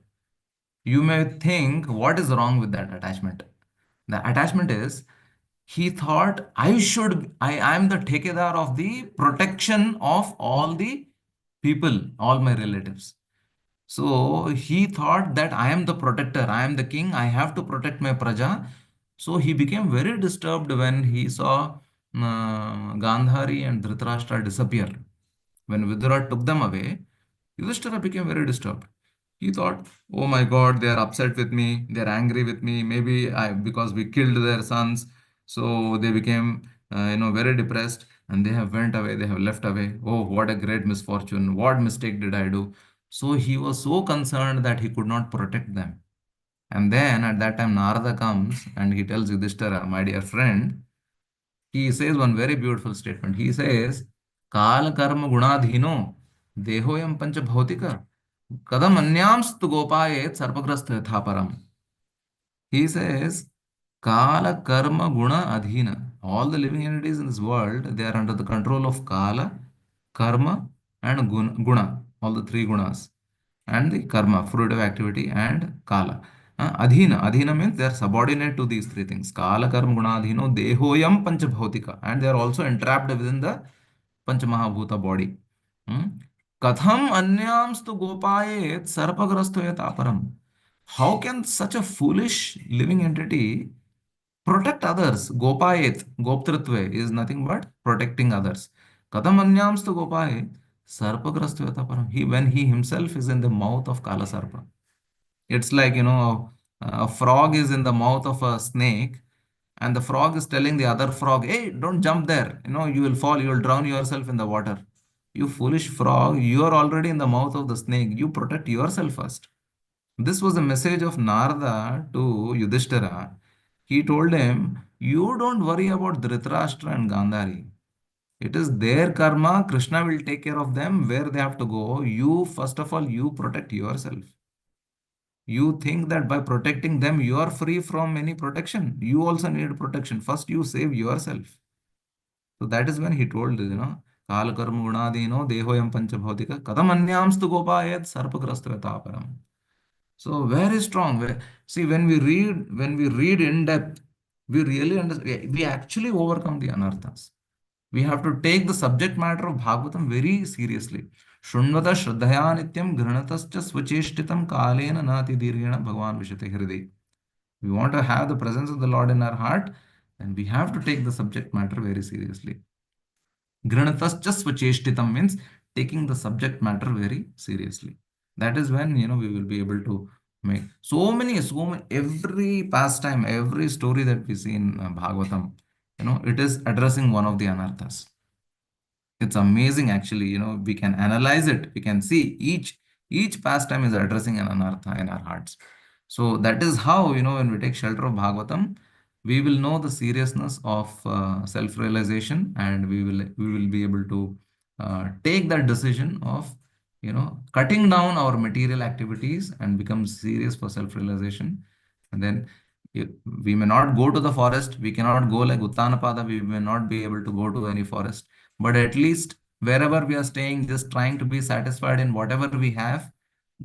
You may think, what is wrong with that attachment? The attachment is, he thought, I am the takedar of the protection of all the people, all my relatives. So he thought that I am the protector, I am the king, I have to protect my praja. So he became very disturbed when he saw Gandhari and Dhritarashtra disappear. When Vidura took them away, Yudhishthira became very disturbed. He thought, oh my God, they are upset with me, they are angry with me, maybe because we killed their sons. So they became, very depressed, and they have went away, they have left away. Oh, what a great misfortune. What mistake did I do? So he was so concerned that he could not protect them. And then at that time, Narada comes and he tells Yudhishthira, my dear friend, he says one very beautiful statement. He says, Kala karma gunadhino dehoyam pancha bhautika kadam anyamstu gopayet sarpagrastha yathaparam. He says, Kala karma guna adhina. All the living entities in this world, they are under the control of Kala, karma, and guna, all the three gunas, and the karma, fruitive activity, and Kala. Adhina means they are subordinate to these three things. Kala, karma, guna, adhino, dehoyam panchabhautika. And they are also entrapped within the Panchamahabhuta body. Katham anyamstu gopayet sarpagrastoyat aparam. How can such a foolish living entity protect others? Gopayet, goptritve is nothing but protecting others. Katham anyamstu gopayet sarpagrastoyat aparam. When he himself is in the mouth of Kala Sarpa. It's like, a frog is in the mouth of a snake, and the frog is telling the other frog, hey, don't jump there. You will fall, you will drown yourself in the water. You foolish frog, you are already in the mouth of the snake. You protect yourself first. This was the message of Narada to Yudhishthira. He told him, you don't worry about Dhritarashtra and Gandhari. It is their karma. Krishna will take care of them where they have to go. You, first of all, you protect yourself. You think that by protecting them, you are free from any protection. You also need protection. First, you save yourself. So that is when he told, Kala karma gunadino dehoyam panchabhautika kadam anyamstu gopayat sarpagrastavataparam. So very strong. See, when we read in depth, we really understand. We actually overcome the anarthas. We have to take the subject matter of Bhagavatam very seriously. Shrunvata Shraddhaya Nityam Granatascha Swacheshtitam Kalena Nati Dirghena Bhagavan Vishate Hriday. We want to have the presence of the Lord in our heart, and we have to take the subject matter very seriously. Granatascha Swacheshtitam means taking the subject matter very seriously. That is when, we will be able to make so many, every pastime, every story that we see in Bhagavatam, it is addressing one of the anarthas. It's amazing, actually. We can analyze it. We can see each pastime is addressing an anartha in our hearts. So that is how, when we take shelter of Bhagavatam, we will know the seriousness of self-realization, and we will be able to take that decision of, cutting down our material activities and become serious for self-realization. And then we may not go to the forest. We cannot go like Uttanapada. We may not be able to go to any forest. But at least wherever we are staying, just trying to be satisfied in whatever we have,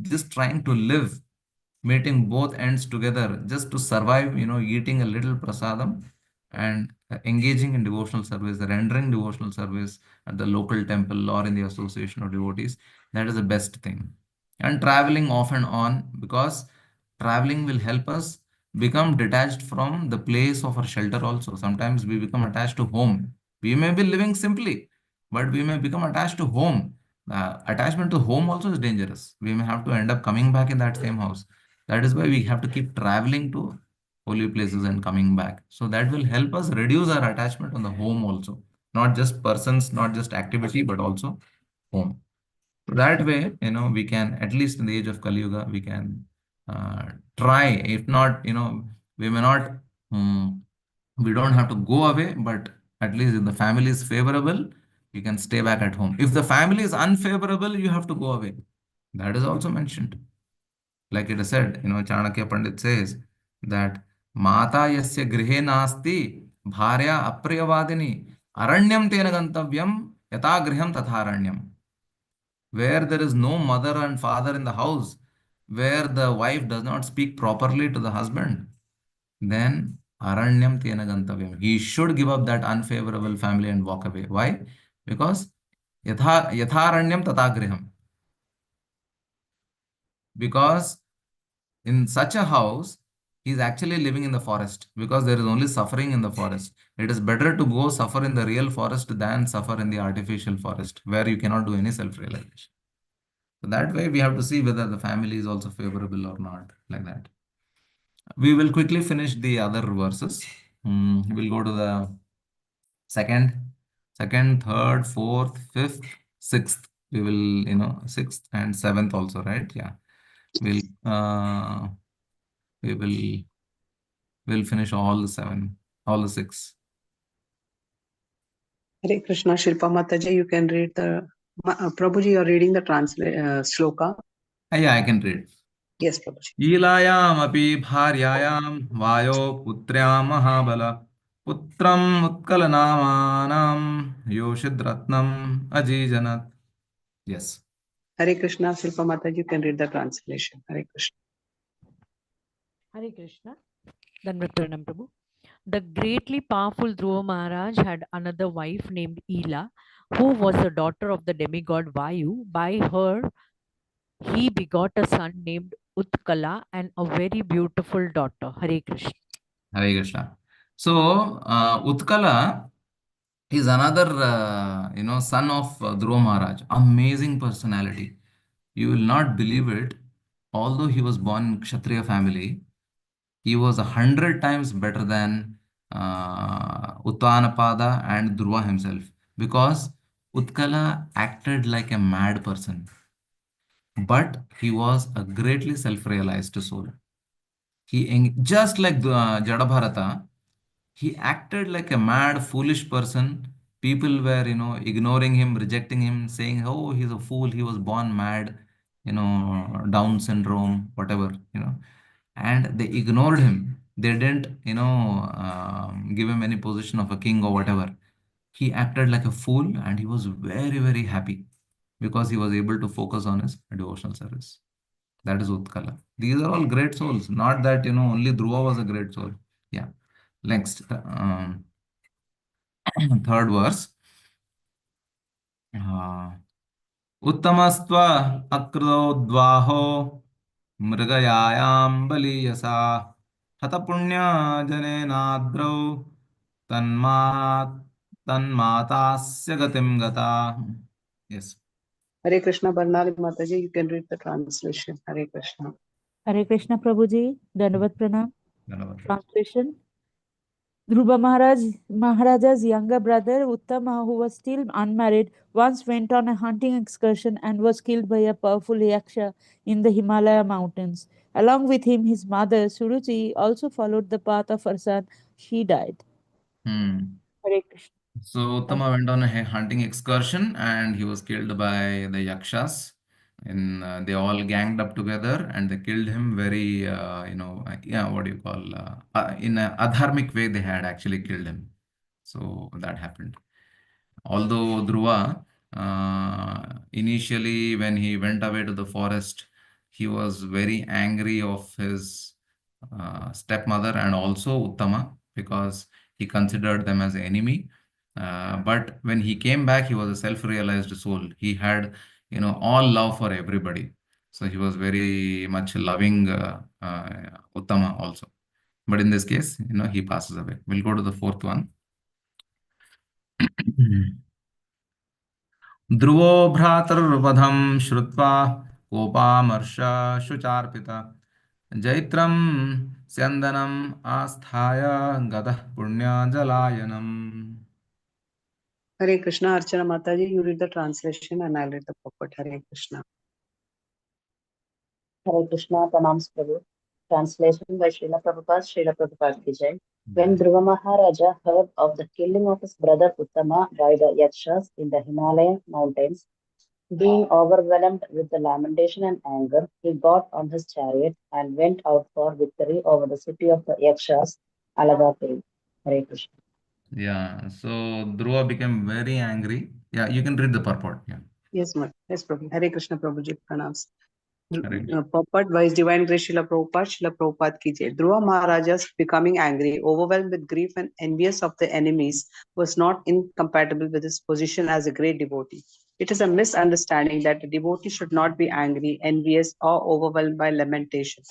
just trying to live, meeting both ends together, just to survive, eating a little prasadam and engaging in devotional service, rendering devotional service at the local temple or in the association of devotees. That is the best thing. And traveling off and on, because traveling will help us become detached from the place of our shelter also. Sometimes we become attached to home. We may be living simply, but we may become attached to home. Attachment to home also is dangerous. We may have to end up coming back in that same house. That is why we have to keep traveling to holy places and coming back. So that will help us reduce our attachment on the home also. Not just persons, not just activity, but also home. So that way, we can, at least in the age of Kali Yuga, we can try. If not, we may not We don't have to go away, but at least if the family is favorable, you can stay back at home. If the family is unfavorable, you have to go away. That is also mentioned. Like it is said, Chanakya Pandit says that Mata yasya grihe nasti bharya apriyavadini aranyam tena gantavyam yata griham tatha aranyam. Where there is no mother and father in the house, where the wife does not speak properly to the husband, then aranyam tena gantavyam. He should give up that unfavorable family and walk away. Why? Because yatharanyam tatagriham. Because in such a house, he is actually living in the forest because there is only suffering in the forest. It is better to go suffer in the real forest than suffer in the artificial forest where you cannot do any self-realization. So that way we have to see whether the family is also favorable or not, like that. We will quickly finish the other verses. We'll go to the second, third, fourth, fifth, sixth. We will, sixth and seventh also, right? Yeah. We'll we will we'll finish all the seven, all the six. Hare Krishna, Shilpa Mataji, you can read the Prabhuji, you are reading the sloka. Yeah, I can read. Yes, Prabhuji. ईलायामपि भार्यायां bio पुत्र्यां Mahabal पुत्रम् उत्कलनामानां योषिद्रत्नम् अजीजनत्. Yes. Hare Krishna, Shilpa Mataji, you can read the translation. Hare Krishna. Hare Krishna. Dandavat Pranam Prabhu. The greatly powerful Dhruva Maharaj had another wife named Ela, who was the daughter of the demigod Vayu. By her, he begot a son named Utkala and a very beautiful daughter. Hare Krishna. Hare Krishna. So, Utkala is another, son of Dhruva Maharaj. Amazing personality. You will not believe it. Although he was born in Kshatriya family, he was 100 times better than Uttanapada and Dhruva himself, because Utkala acted like a mad person, but he was a greatly self-realized soul. Just like Jadabharata, he acted like a mad, foolish person. People were, ignoring him, rejecting him, saying, "Oh, he's a fool. He was born mad, Down syndrome, whatever, And they ignored him. They didn't, give him any position of a king or whatever. He acted like a fool, and he was very, very happy because he was able to focus on his devotional service. That is Utkala. These are all great souls. Not that, only Dhruva was a great soul. Yeah. Next, third verse. Uttamasva akrodvaho mृगयायां बलीयसा हतपुण्या जनेनाद्रौ तन्मा तन्मातास्य गतिं गता. Yes. Hare Krishna, Barnali Mataji, you can read the translation. Hare Krishna. Hare Krishna Prabhuji, Dandavat Pranam. Dhanyavad. Translation. Dhruva Maharaja's younger brother Uttama, who was still unmarried, once went on a hunting excursion and was killed by a powerful yaksha in the Himalaya mountains. Along with him, his mother Suruchi also followed the path of her son. She died. Hare Krishna. So Uttama went on a hunting excursion and he was killed by the yakshas. They all ganged up together and they killed him very, what do you call, in a adharmic way they had actually killed him. So that happened. Although Dhruva, initially when he went away to the forest, he was very angry of his stepmother and also Uttama because he considered them as an enemy. But when he came back, he was a self-realized soul. He had, all love for everybody. So he was very much loving Uttama also. But in this case, he passes away. We'll go to the fourth one. ध्रुवो भ्रातर्वधं श्रुत्वा कोपामर्शशुचार्पिता जैत्रं स्यन्दनम् आस्थाय गतः पुण्यजलायनम्. Hare Krishna, Archana Mataji, you read the translation and I'll read the purport. Hare Krishna. Hare Krishna, Pranams Prabhu. Translation by Srila Prabhupada, Srila Prabhupada ki Jai. When Dhruva Maharaja heard of the killing of his brother Uttama by the Yakshas in the Himalayan mountains, being overwhelmed with the lamentation and anger, he got on his chariot and went out for victory over the city of the Yakshas, Alagapuri. Hare Krishna. Yeah, so Dhruva became very angry. Yeah, you can read the purport. Yeah. Yes, yes, Prabhu. Hare Krishna Prabhuji, pranams. Correct. Purport by His Divine Grace Srila Prabhupada ki jai. Dhruva Maharaja's becoming angry, overwhelmed with grief and envious of the enemies was not incompatible with his position as a great devotee. It is a misunderstanding that a devotee should not be angry, envious, or overwhelmed by lamentation.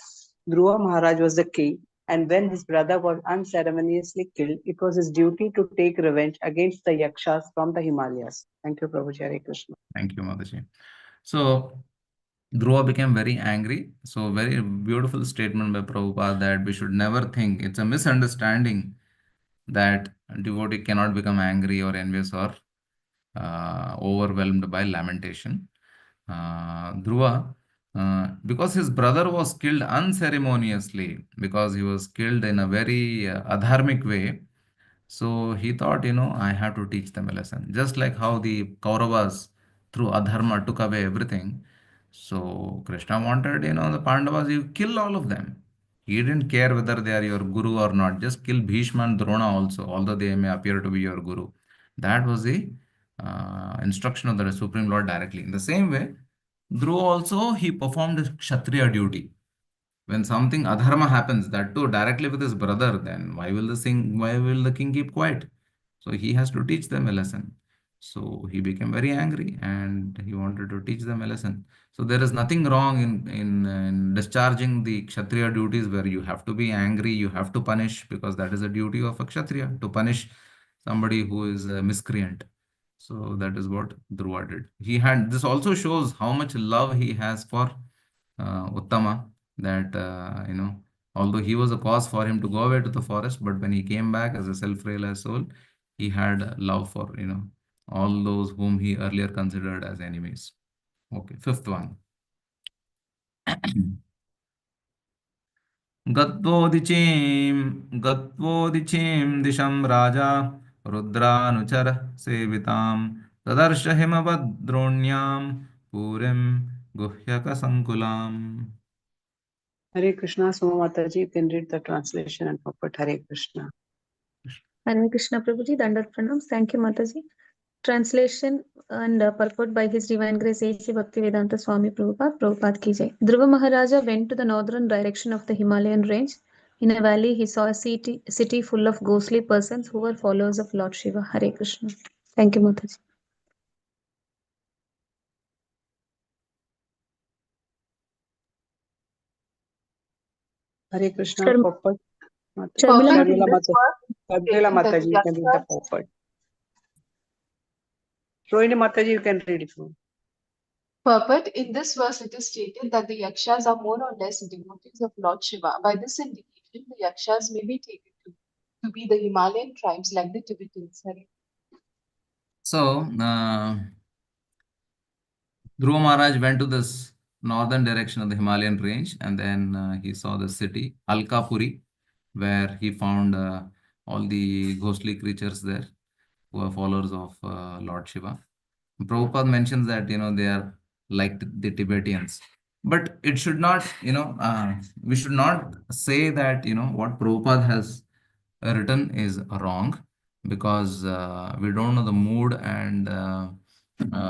Dhruva Maharaj was the king, and when his brother was unceremoniously killed, it was his duty to take revenge against the Yakshas from the Himalayas. Thank you, Prabhuji. Hare Krishna. Thank you, Mataji. So Dhruva became very angry. So very beautiful statement by Prabhupada that we should never think. It's a misunderstanding that a devotee cannot become angry or envious or overwhelmed by lamentation. Dhruva, because his brother was killed unceremoniously, because he was killed in a very adharmic way, so he thought, I have to teach them a lesson. Just like how the Kauravas, through adharma, took away everything. So Krishna wanted, the Pandavas, you kill all of them. He didn't care whether they are your guru or not. Just kill Bhishma and Drona also, although they may appear to be your guru. That was the instruction of the Supreme Lord directly. In the same way, Dhruva also, he performed his Kshatriya duty. When something adharma happens, that too directly with his brother, then why will the king keep quiet? So he has to teach them a lesson. So he became very angry and he wanted to teach them a lesson. So there is nothing wrong in discharging the Kshatriya duties where you have to be angry, you have to punish, because that is a duty of a Kshatriya, to punish somebody who is a miscreant. So that is what Dhruva did. This also shows how much love he has for Uttama, that although he was a cause for him to go away to the forest, but when he came back as a self-realized soul, he had love for all those whom he earlier considered as enemies. Okay, fifth one. गत्वोदिचीं दिशं Raja रुद्रानुचर सेवितां तदर्श हिमवद्रोण्यां पुरीं गुह्यकसङ्कुलाम्. Hare Krishna, Soma Mataji, you can read the translation and purport. Hare Krishna. Hare Krishna Prabhuji, Dandat Pranams. Thank you, Mataji. Translation and purport by His Divine Grace A.C. Bhaktivedanta Swami Prabhupada ki jai. Dhruva Maharaja went to the northern direction of the Himalayan range. In a valley, he saw a city full of ghostly persons who were followers of Lord Shiva. Hare Krishna. Thank you, Mataji. Hare Krishna, Sharm- purport. Sharmila Purport Mataji. Sharmila in this Mataji, you can read the purport. Rohini Mataji, you can read it. Purport in this verse it is stated that the Yakshas are more or less devotees of Lord Shiva. By this indication, the Yakshas may be taken to be the Himalayan tribes like the Tibetans. So, Dhruva Maharaj went to this northern direction of the Himalayan range, and then he saw the city, Alkapuri, where he found all the ghostly creatures there who are followers of Lord Shiva. Prabhupada mentions that, they are like the Tibetans. But it should not, we should not say that, what Prabhupada has written is wrong, because we don't know the mood and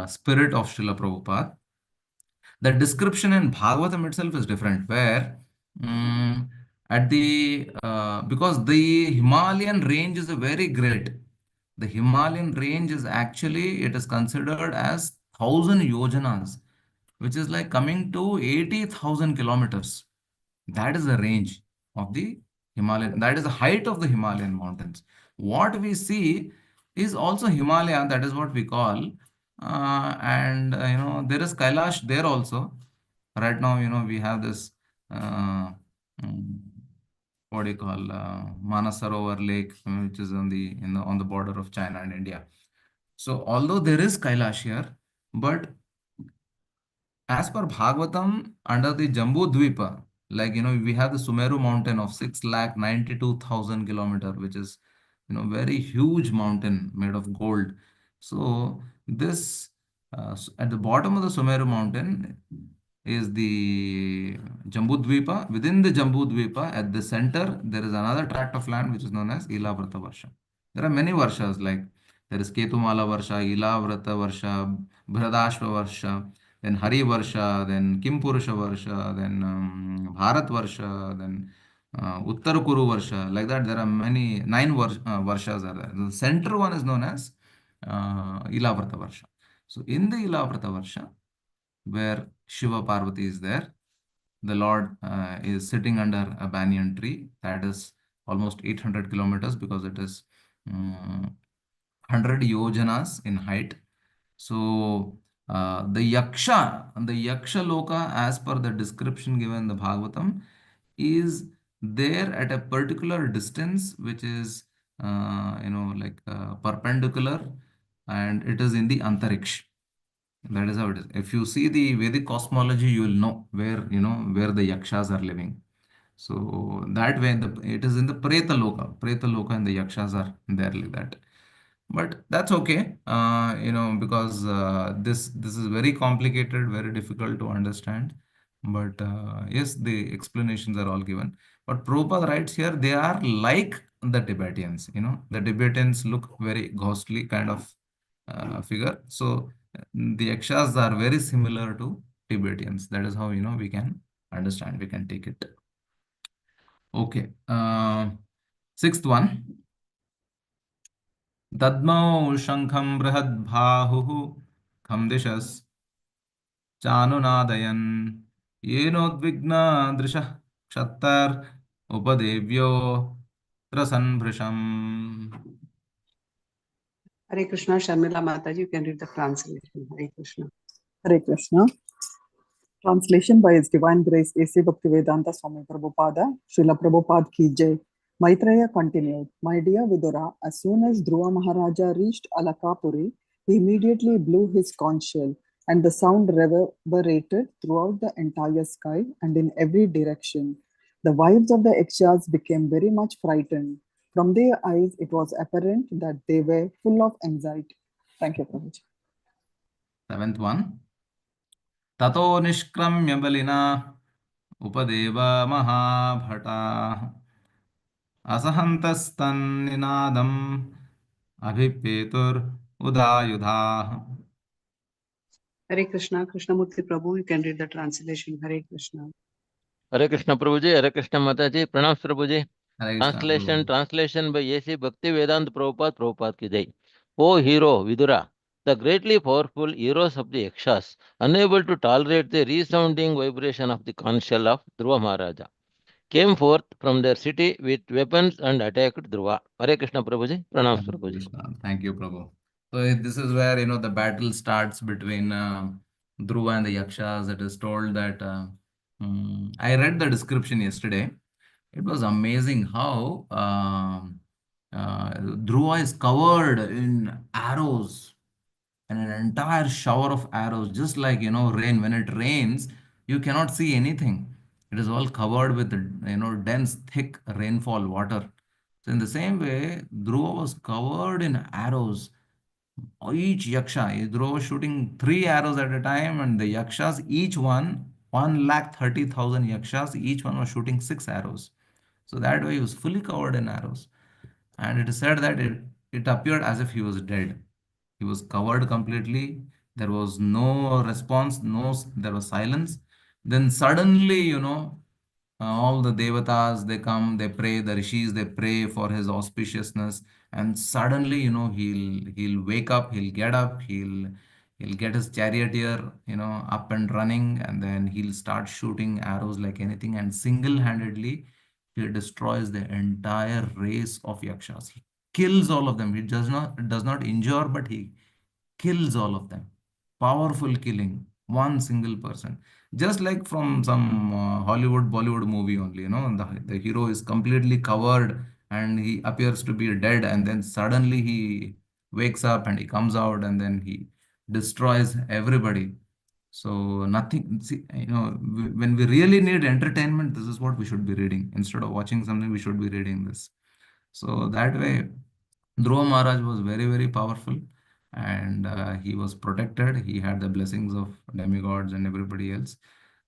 spirit of Srila Prabhupada. The description in Bhagavatam itself is different, where because the Himalayan range is a very great. The Himalayan range is actually, it is considered as 1,000 yojanas, which is like coming to 80,000 kilometers. That is the range of the Himalayan. That is the height of the Himalayan mountains. What we see is also Himalaya. That is what we call. And there is Kailash there also. Right now, we have this what do you call Manasarovar Lake, which is on the border of China and India. So although there is Kailash here, but as per Bhagavatam, under the Jambu Dvipa, Like, we have the Sumeru mountain of 692,000 kilometer, which is, very huge mountain made of gold. So this, at the bottom of the Sumeru mountain is the Jambudvipa. Within the Jambudvipa, at the center, there is another tract of land which is known as Ilavrata Varsha. There are many Varshas, like there is Ketumala Varsha, Ilavrata Varsha, Bhradashva Varsha, then Hari Varsha, then Kim Purusha Varsha, then Bharat Varsha, then Uttar Kuru Varsha. Like that, there are many, nine Varshas are there. The center one is known as Ilavrata Varsha. So in the Ilavrata Varsha, where Shiva Parvati is there, the Lord is sitting under a banyan tree that is almost 800 kilometers, because it is 100 yojanas in height. So the Yaksha Loka, as per the description given in the Bhagavatam, is there at a particular distance, which is like perpendicular, and it is in the Antariksh. That is how it is. If you see the Vedic cosmology, you will know where the Yakshas are living. So that way, it is in the Preta Loka. Preta Loka and the Yakshas are there like that. But that's okay, because this is very complicated, very difficult to understand. But yes, the explanations are all given. But Prabhupada writes here, they are like the Tibetans. The Tibetans look very ghostly kind of figure. So the Yakshas are very similar to Tibetans. That is how we can understand. We can take it. Okay. Sixth one. Dadmau Shankham Brahadbahuhu Kham Dishas Chanunadayan Yenodvigna Drisha Kshattar Upadevyo Trasanbrisham. Hare Krishna, Sharmila Mataji, you can read the translation. Hare Krishna. Hare Krishna. Translation by His Divine Grace A.C. Bhaktivedanta Swami Prabhupada, Srila Prabhupada ki jai. Maitreya continued, My dear Vidura, as soon as Dhruva Maharaja reached Alakapuri, he immediately blew his conch shell, and the sound reverberated throughout the entire sky and in every direction. The wives of the Yakshas became very much frightened. From their eyes, it was apparent that they were full of anxiety. Thank you, Prabhuji. Seventh one. Tato Nishkramya Balina Upadeva Mahabhata Asahantastan Abhipetur Udayudha. Hare Krishna, Krishnamurti Prabhu, you can read the translation. Hare Krishna. Hare Krishna Prabhuji, Hare Krishna Mataji, Pranam Prabhuji. Hare Krishna, Prabhu. Translation by A.C. Bhakti Vedanta Prabhupada ki jai. O hero, Vidura, the greatly powerful heroes of the Yakshas, unable to tolerate the resounding vibration of the conch shell of Dhruva Maharaja, came forth from their city with weapons and attacked Dhruva. Hare Krishna Prabhuji, Pranam Hare Prabhuji. Krishna. Thank you, Prabhu. So this is where the battle starts between Dhruva and the Yakshas. It is told that I read the description yesterday. It was amazing how Dhruva is covered in arrows, and an entire shower of arrows, just like rain. When it rains, you cannot see anything. It is all covered with dense, thick rainfall water. So in the same way, Dhruva was covered in arrows. Each yaksha, Dhruva was shooting 3 arrows at a time, and the yakshas, each one, 130,000 yakshas, each one was shooting 6 arrows. So that way he was fully covered in arrows. And it is said that it appeared as if he was dead. He was covered completely. There was no response, there was silence. Then suddenly, all the devatas, they come, they pray, the rishis, they pray for his auspiciousness. And suddenly, he'll wake up, he'll get up, he'll get his charioteer, up and running, and then he'll start shooting arrows like anything. And single-handedly, he destroys the entire race of yakshas. He kills all of them. He does not injure, but he kills all of them. Powerful killing, one single person. Just like from some Hollywood, Bollywood movie only, the hero is completely covered and he appears to be dead, and then suddenly he wakes up and he comes out and then he destroys everybody. So nothing, see, when we really need entertainment, this is what we should be reading. Instead of watching something, we should be reading this. So that way, Dhruva Maharaj was very, very powerful, and he was protected. He had the blessings of demigods and everybody else.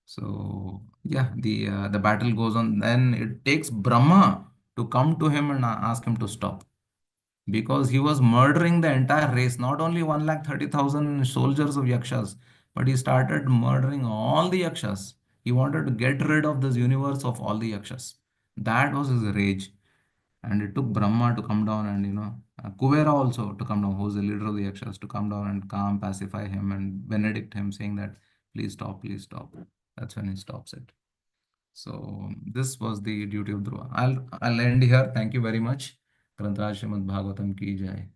So yeah, the battle goes on. Then it takes Brahma to come to him and ask him to stop, because he was murdering the entire race, not only 130,000 soldiers of Yakshas, but he started murdering all the Yakshas. He wanted to get rid of this universe of all the Yakshas. That was his rage. And it took Brahma to come down, and Kuvera also to come down, who was the leader of the Yakshas, to come down and calm, pacify him, and benedict him, saying that, please stop, please stop. That's when he stops it. So this was the duty of Dhruva. I'll end here. Thank you very much. Granthaj Srimad Bhagavatam ki jai.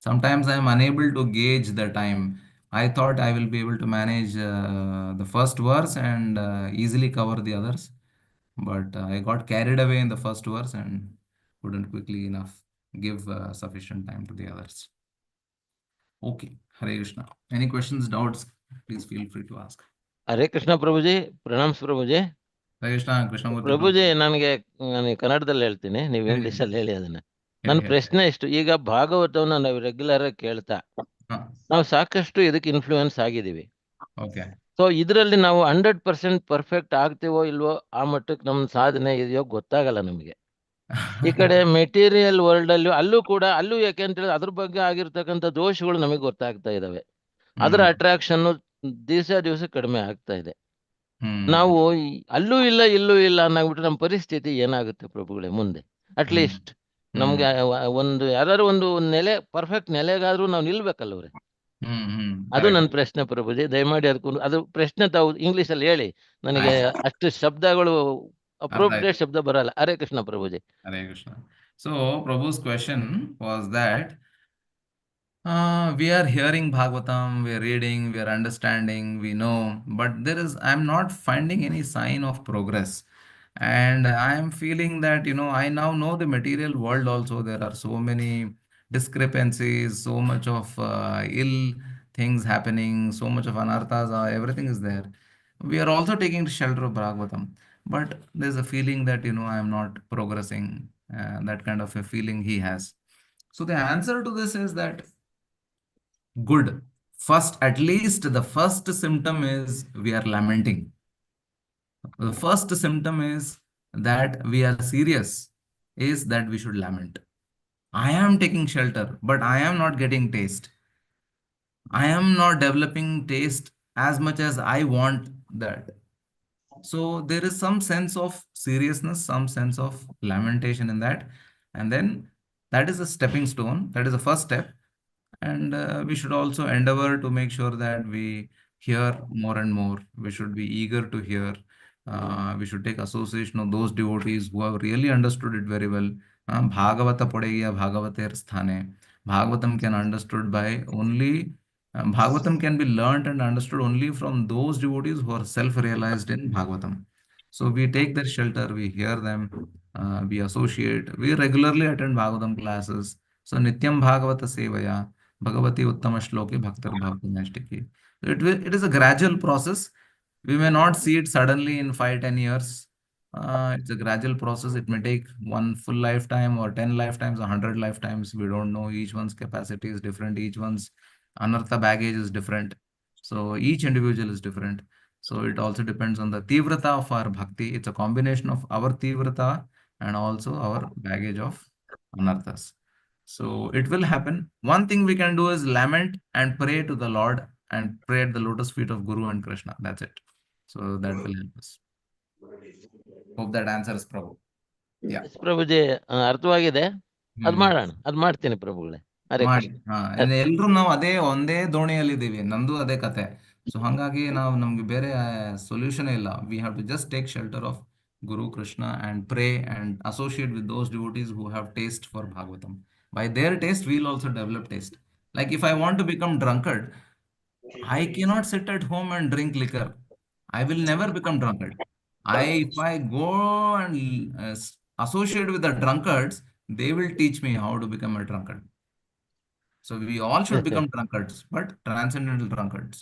Sometimes I am unable to gauge the time. I thought I will be able to manage the first verse and easily cover the others, but I got carried away in the first verse and couldn't quickly enough give sufficient time to the others. Okay, Hare Krishna. Any questions, doubts? Please feel free to ask. Hare Krishna ಪ್ರಭುಜಿ, ಪ್ರಣಾಮ್ಸ್ ಪ್ರಭುಜಿ. Hare Krishna, Krishnamurti ಪ್ರಭುಜಿ, ನಾನು ಕನ್ನಡದಲ್ಲಿ ಹೇಳ್ತೀನಿ, ನೀವು ಹೇಳಿ. English ಅಲ್ಲಿ ಹೇಳಿ ಅದನ್ನ. ಹೇಳಿ, ನನ್ನ ಹೇಳಿ. ಪ್ರಶ್ನೆ ಇಷ್ಟು, ಈಗ ಭಾಗವತವನ್ನ ನಾವು ರೆಗ್ಯುಲರ್ ಆಗಿ ಕೇಳ್ತಾ ಹಾ, ನಾವು ಸಾಕಷ್ಟು ಇದಕ್ಕೆ ಇನ್ಫ್ಲೂಯೆನ್ಸ್ ಆಗಿದ್ದೀವಿ. ಓಕೆ. ಸೊ ಇದರಲ್ಲಿ ನಾವು 100% ಪರ್ಫೆಕ್ಟ್ ಆಗ್ತೀವೋ ಇಲ್ವೋ, ಆ ಮಟ್ಟಕ್ಕೆ ನಮ್ಮ ಸಾಧನೆ ಇದೆಯೋ ಗೊತ್ತಾಗಲ್ಲ ನಮಗೆ. ಈ ಕಡೆ ಮೆಟೀರಿಯಲ್ ವರ್ಲ್ಡ್ ಅಲ್ಲೂ ಯಾಕೆ ಅಂತ ಹೇಳಿದ್ರೆ ಅದ್ರ ಬಗ್ಗೆ ಆಗಿರ್ತಕ್ಕಂಥ ದೋಷಗಳು ನಮಗೆ ಗೊತ್ತಾಗ್ತಾ ಇದಾವೆ. ಅದರ ಅಟ್ರಾಕ್ಷನ್ ದಿವಸ ಕಡಿಮೆ ಆಗ್ತಾ ಇದೆ. ನಾವು ಅಲ್ಲೂ ಇಲ್ಲ ಇಲ್ಲೂ ಇಲ್ಲ ಅನ್ನಾಗ್ಬಿಟ್ರೆ ನಮ್ಮ ಪರಿಸ್ಥಿತಿ ಏನಾಗುತ್ತೆ ಪ್ರಭುಗಳೇ ಮುಂದೆ? ಅಟ್ಲೀಸ್ಟ್ ನಮ್ಗೆ ಒಂದು ಯಾರು ಒಂದು ನೆಲೆ, ಪರ್ಫೆಕ್ಟ್ ನೆಲೆಗಾದ್ರೂ ನಾವು ನಿಲ್ಬೇಕಲ್ಲವ್ರೆ. ಅದು ನನ್ನ ಪ್ರಶ್ನೆ ಪ್ರಭುಜಿ. ದಯಮಾಡಿ ಅದು ಪ್ರಶ್ನೆ ತಾವು ಇಂಗ್ಲಿಷ್ ಅಲ್ಲಿ ಹೇಳಿ, ನನಗೆ ಅಷ್ಟು ಶಬ್ದಗಳು ಅಪ್ರೋಪ್ರಿಯೇಟ್ ಶಬ್ದ ಬರಲ್ಲ. Hare Krishna ಪ್ರಭುಜಿ. Hare Krishna. So Prabhu's question was that we are hearing Bhagavatam, we are reading, we are understanding, we know, but I'm not finding any sign of progress. And I am feeling that, I now know the material world also. There are so many discrepancies, so much of ill things happening, so much of anarthas, everything is there. We are also taking shelter of Bhagavatam, but there's a feeling that, I am not progressing, that kind of a feeling he has. So the answer to this is that, good. First, at least the first symptom is we are lamenting. The first symptom is that we are serious, is that we should lament. I am taking shelter, but I am not getting taste. I am not developing taste as much as I want that. So there is some sense of seriousness, some sense of lamentation in that. And then that is a stepping stone. That is the first step. And we should also endeavor to make sure that we hear more and more. We should be eager to hear. We should take association of those devotees who have really understood it very well. Bhagavata Padegya Bhagavater Sthane. Bhagavatam can understood by only Bhagavatam can be learnt and understood only from those devotees who are self-realized in Bhagavatam. So we take their shelter, we hear them, we associate, we regularly attend Bhagavatam classes. So Nityam Bhagavata Sevaya, Bhagavati Uttama Shloki Bhaktar Bhavati Naistiki. It is a gradual process. We may not see it suddenly in 5-10 years. It's a gradual process. It may take one full lifetime or 10 lifetimes or 100 lifetimes. We don't know. Each one's capacity is different. Each one's anartha baggage is different. So each individual is different. So it also depends on the tivrata of our bhakti. It's a combination of our tivrata and also our baggage of anarthas. So it will happen. One thing we can do is lament and pray to the Lord and pray at the lotus feet of Guru and Krishna. That's it. So that will help us. Hope that answers Prabhu. Yeah. ಪ್ರಭುಜಿ, ಅರ್ಥವಾಗಿದೆ. ಅದ್ ಮಾಡೋಣ, ಅದ್ ಮಾಡ್ತೀನಿ ಪ್ರಭುಗಳೇ. ಮಾಡಿ. ಎಲ್ರು ನಾವು ಒಂದೇ ದೋಣಿಯಲ್ಲಿದ್ದೀವಿ. ನಂದು ಅದೇ ಕತೆ. ಸೊ ಹಾಗಾಗಿ ನಮ್ಗೆ ಬೇರೆ ಸೊಲ್ಯೂಷನ್ ಇಲ್ಲ. We have to just take shelter of Guru Krishna and pray and associate with those devotees who have taste for Bhagavatam. By their taste, we'll also develop taste. Like if I want to become drunkard, I cannot sit at home and drink liquor. I will never become drunkard. If I go and associate with the drunkards, they will teach me how to become a drunkard. So we all should become drunkards, but transcendental drunkards.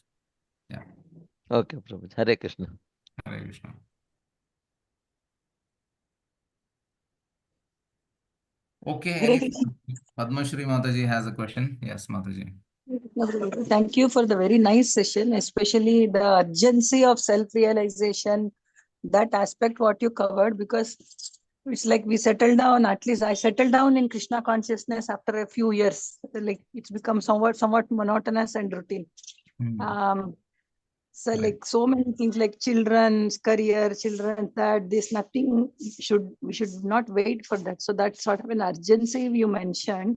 Yeah. Okay, Prabhuji. Hare Krishna. Hare Krishna. Okay, Hare Krishna. Padma Shri Mataji has a question. Yes, Mataji. Thank you for the very nice session, especially the urgency of self-realization, that aspect what you covered, because it's like we settle down, at least I settled down in Krishna consciousness after a few years. Like it's become somewhat monotonous and routine. So Right. like so many things like children's career, children that this nothing we should not wait for that. So that's sort of an urgency you mentioned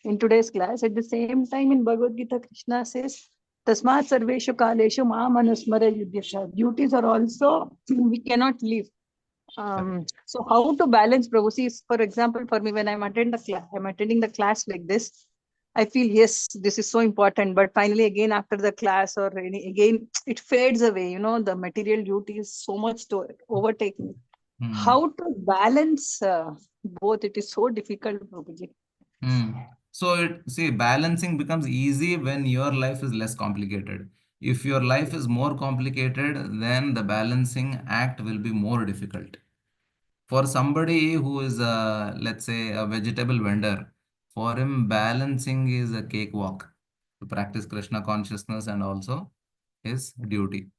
in today's class. At the same time, in Bhagavad Gita, Krishna says, Tasmat sarveshu kaleshu ma manusmara yudhyasha. Duties are also we cannot leave. So how to balance, Prabhu? See, for example, for me, when I'm attending the class like this, I feel yes, this is so important. But finally, again, after the class or again, it fades away. You know, the material duty is so much to overtake me. How to balance both? It is so difficult, Prabhuji. So balancing becomes easy when your life is less complicated. If your life is more complicated, then the balancing act will be more difficult. For somebody who is, let's say, a vegetable vendor, for him, balancing is a cakewalk to practice Krishna consciousness and also his duty.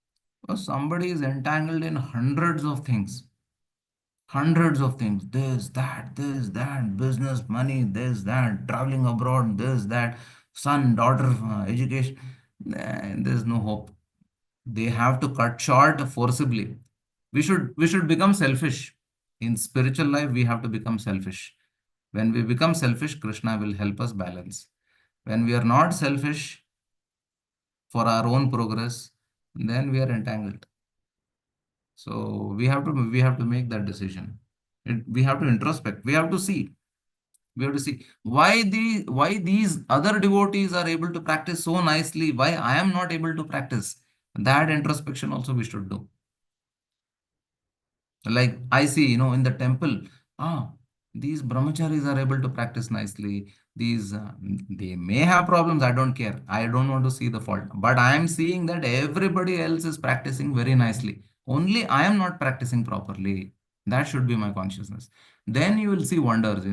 So somebody is entangled in hundreds of things, this, that, business, money, this, that, traveling abroad, this, that, son, daughter, education. There's no hope. They have to cut short forcibly. We should become selfish. In spiritual life, we have to become selfish. When we become selfish, Krishna will help us balance. When we are not selfish for our own progress, then we are entangled. So we have to make that decision. We have to introspect. We have to see. We have to see why these other devotees are able to practice so nicely, why I am not able to practice. That introspection also we should do. Like I see, in the temple, these brahmacharis are able to practice nicely. They may have problems. I don't care. I don't want to see the fault. But I am seeing that everybody else is practicing very nicely. Only I am not practicing properly. That should be my consciousness. Then you will see wonders.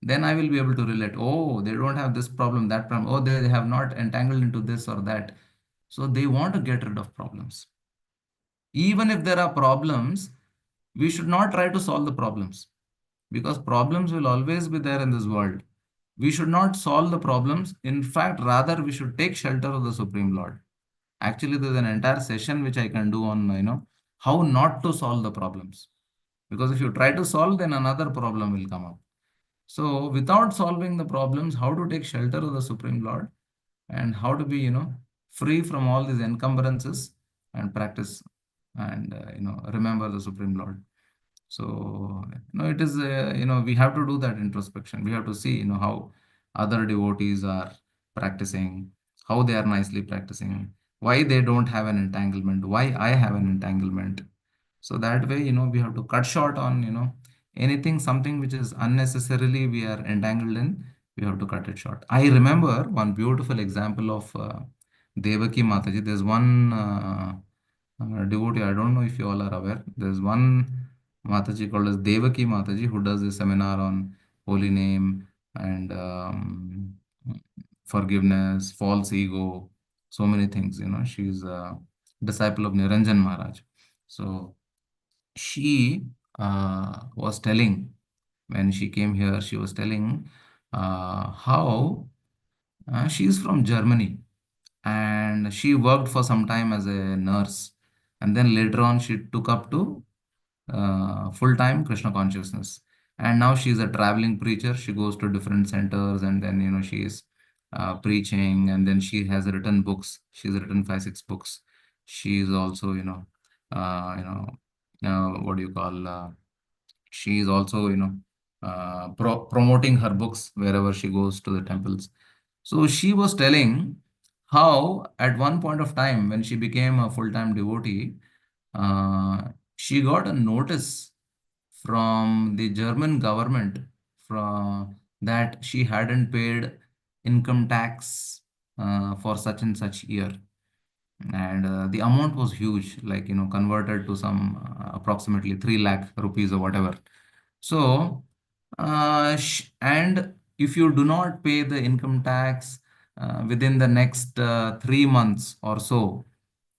Then I will be able to relate. Oh, they don't have this problem, that problem. Oh, they have not entangled into this or that. So they want to get rid of problems. Even if there are problems, we should not try to solve the problems, because problems will always be there in this world. We should not solve the problems. In fact, rather, we should take shelter of the Supreme Lord. Actually, there's an entire session which I can do on, how not to solve the problems. Because if you try to solve, then another problem will come up. So, without solving the problems, how to take shelter of the Supreme Lord and how to be, free from all these encumbrances and practice and, remember the Supreme Lord. So, it is, we have to do that introspection. We have to see, how other devotees are practicing, how they are nicely practicing, why they don't have an entanglement, why I have an entanglement. So that way, we have to cut short on, something which is unnecessarily we are entangled in, we have to cut it short. I remember one beautiful example of Devaki Mataji. There's one devotee, I don't know if you all are aware. There's one Mataji called as Devaki Mataji who does a seminar on holy name and forgiveness, false ego, so many things. She's a disciple of Niranjan Maharaj. So she was telling, when she came here, she was telling how she is from Germany and she worked for some time as a nurse, and then later on she took up to full-time Krishna consciousness, and now she is a traveling preacher. She goes to different centers and then she is preaching, and then she has written books. She's written 5 6 books. She is also what do you call she is also promoting her books wherever she goes to the temples. So she was telling how at one point of time when she became a full-time devotee, she got a notice from the German government from that she hadn't paid income tax for such and such year. And the amount was huge, like, converted to some approximately 3 lakh rupees or whatever. So, and if you do not pay the income tax within the next 3 months or so,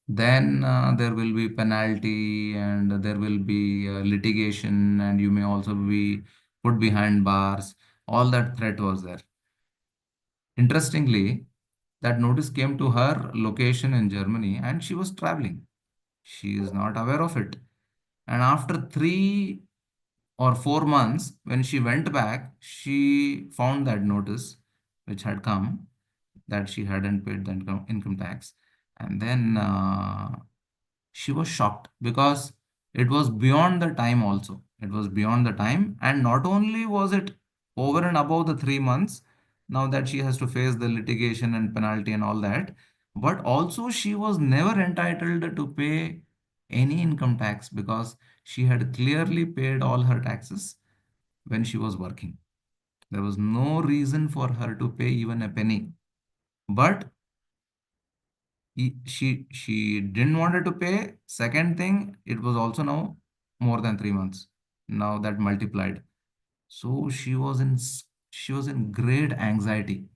then there will be penalty, and there will be litigation, and you may also be put behind bars. All that threat was there. Interestingly, that notice came to her location in Germany, and she was traveling. She is not aware of it. And after 3 or 4 months, when she went back, she found that notice which had come, that she hadn't paid the income tax. And then she was shocked, because it was beyond the time also. It was beyond the time. And not only was it over and above the 3 months, now that she has to face the litigation and penalty and all that, but also she was never entitled to pay any income tax, because she had clearly paid all her taxes when she was working. There was no reason for her to pay even a penny. But she didn't wanted to pay. Second thing, it was also now more than 3 months. Now that multiplied. So she was in great anxiety.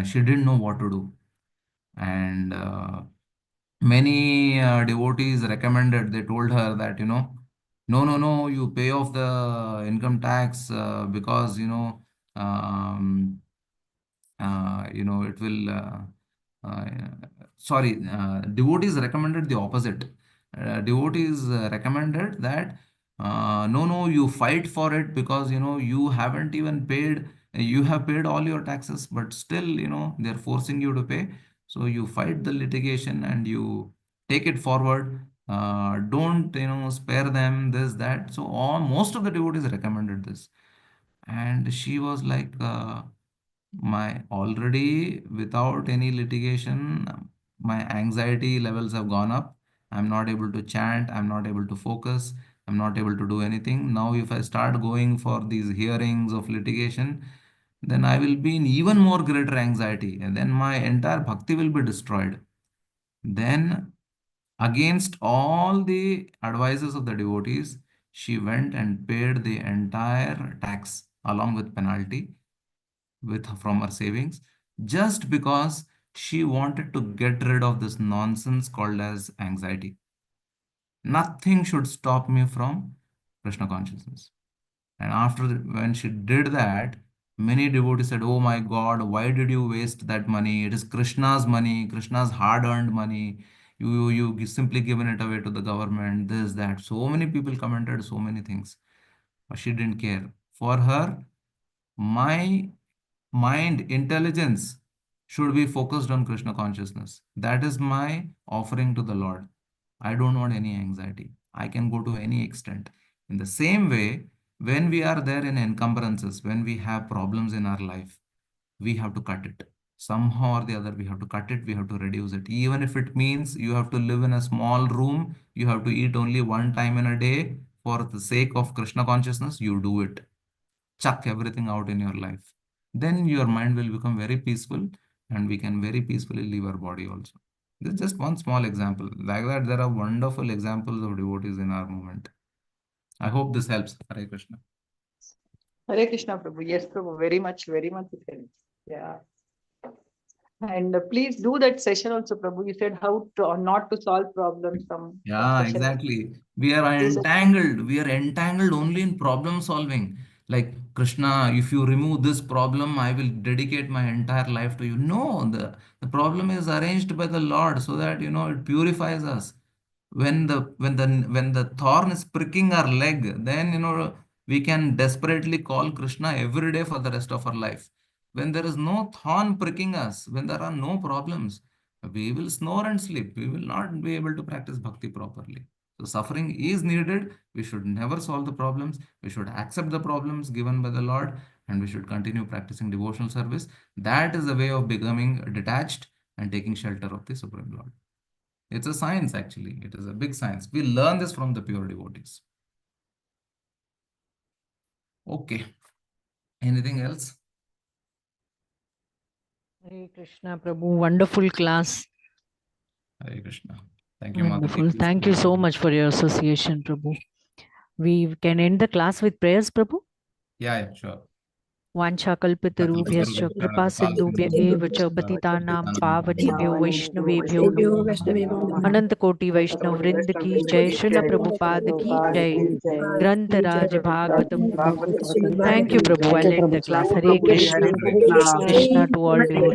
She didn't know what to do. And many devotees recommended, they told her that, no, no, no, you pay off the income tax, because, um, it will, uh, sorry, devotees recommended the opposite. Devotees recommended that, no, no, you fight for it, because, you haven't even paid, you have paid all your taxes, but still, they're forcing you to pay. So you fight the litigation and you take it forward. Don't, spare them this, that. So most of the devotees recommended this. And she was like, my already, without any litigation, my anxiety levels have gone up. I'm not able to chant, I'm not able to focus, I'm not able to do anything. Now if I start going for these hearings of litigation, then I will be in even more greater anxiety, and then my entire bhakti will be destroyed. Then, against all the advices of the devotees, she went and paid the entire tax along with penalty, from her savings, just because she wanted to get rid of this nonsense called as anxiety. Nothing should stop me from Krishna consciousness. And when she did that, many devotees said, "Oh my God, why did you waste that money? It is Krishna's money, Krishna's hard-earned money. You simply given it away to the government, this, that." So many people commented so many things. But she didn't care. For her, my mind intelligence should be focused on Krishna consciousness. That is my offering to the Lord. I don't want any anxiety. I can go to any extent. In the same way, when we are there in encumbrances, when we have problems in our life, we have to cut it. Somehow or the other, we have to cut it, we have to reduce it. Even if it means you have to live in a small room, you have to eat only one time in a day for the sake of Krishna consciousness, you do it. Chuck everything out in your life. Then your mind will become very peaceful, and we can very peacefully leave our body also. This is just one small example. Like that, there are wonderful examples of devotees in our movement. I hope this helps. Hare Krishna. Hare Krishna, Prabhu. Yes, Prabhu. Very much it helps. Yeah. And please do that session also, Prabhu. You said how to, not to solve problems. Some Yeah, session. exactly. We are entangled. We are entangled only in problem solving. Like, Krishna, if you remove this problem, I will dedicate my entire life to you. No, the problem is arranged by the Lord, so that, it purifies us. When the thorn is pricking our leg, then, we can desperately call Krishna every day for the rest of our life. When there is no thorn pricking us, when there are no problems, we will snore and sleep. We will not be able to practice bhakti properly. So suffering is needed. We should never solve the problems. We should accept the problems given by the Lord, and we should continue practicing devotional service. That is the way of becoming detached and taking shelter of the Supreme Lord. It's a science, actually. It is a big science. We learn this from the pure devotees. Okay. Anything else? Hare Krishna, Prabhu. Wonderful class. Hare Krishna. Thank you, Mataji. Wonderful. Thank you so much for your association, Prabhu. We can end the class with prayers, Prabhu. Yeah, sure. वाञ्छाकल्पितरुभ्यश्च कृपा सिन्धुभ्य एव च पतितानां पावनेभ्यो वैष्णवेभ्यो नमो नमः। अनंत कोटि वैष्णव वृंद की जय, श्रील प्रभुपाद की जय, ग्रंथराज भागवतम की जय। Thank you, Prabhu. I'll end the class. Hare Krishna. Krishna to all devotees.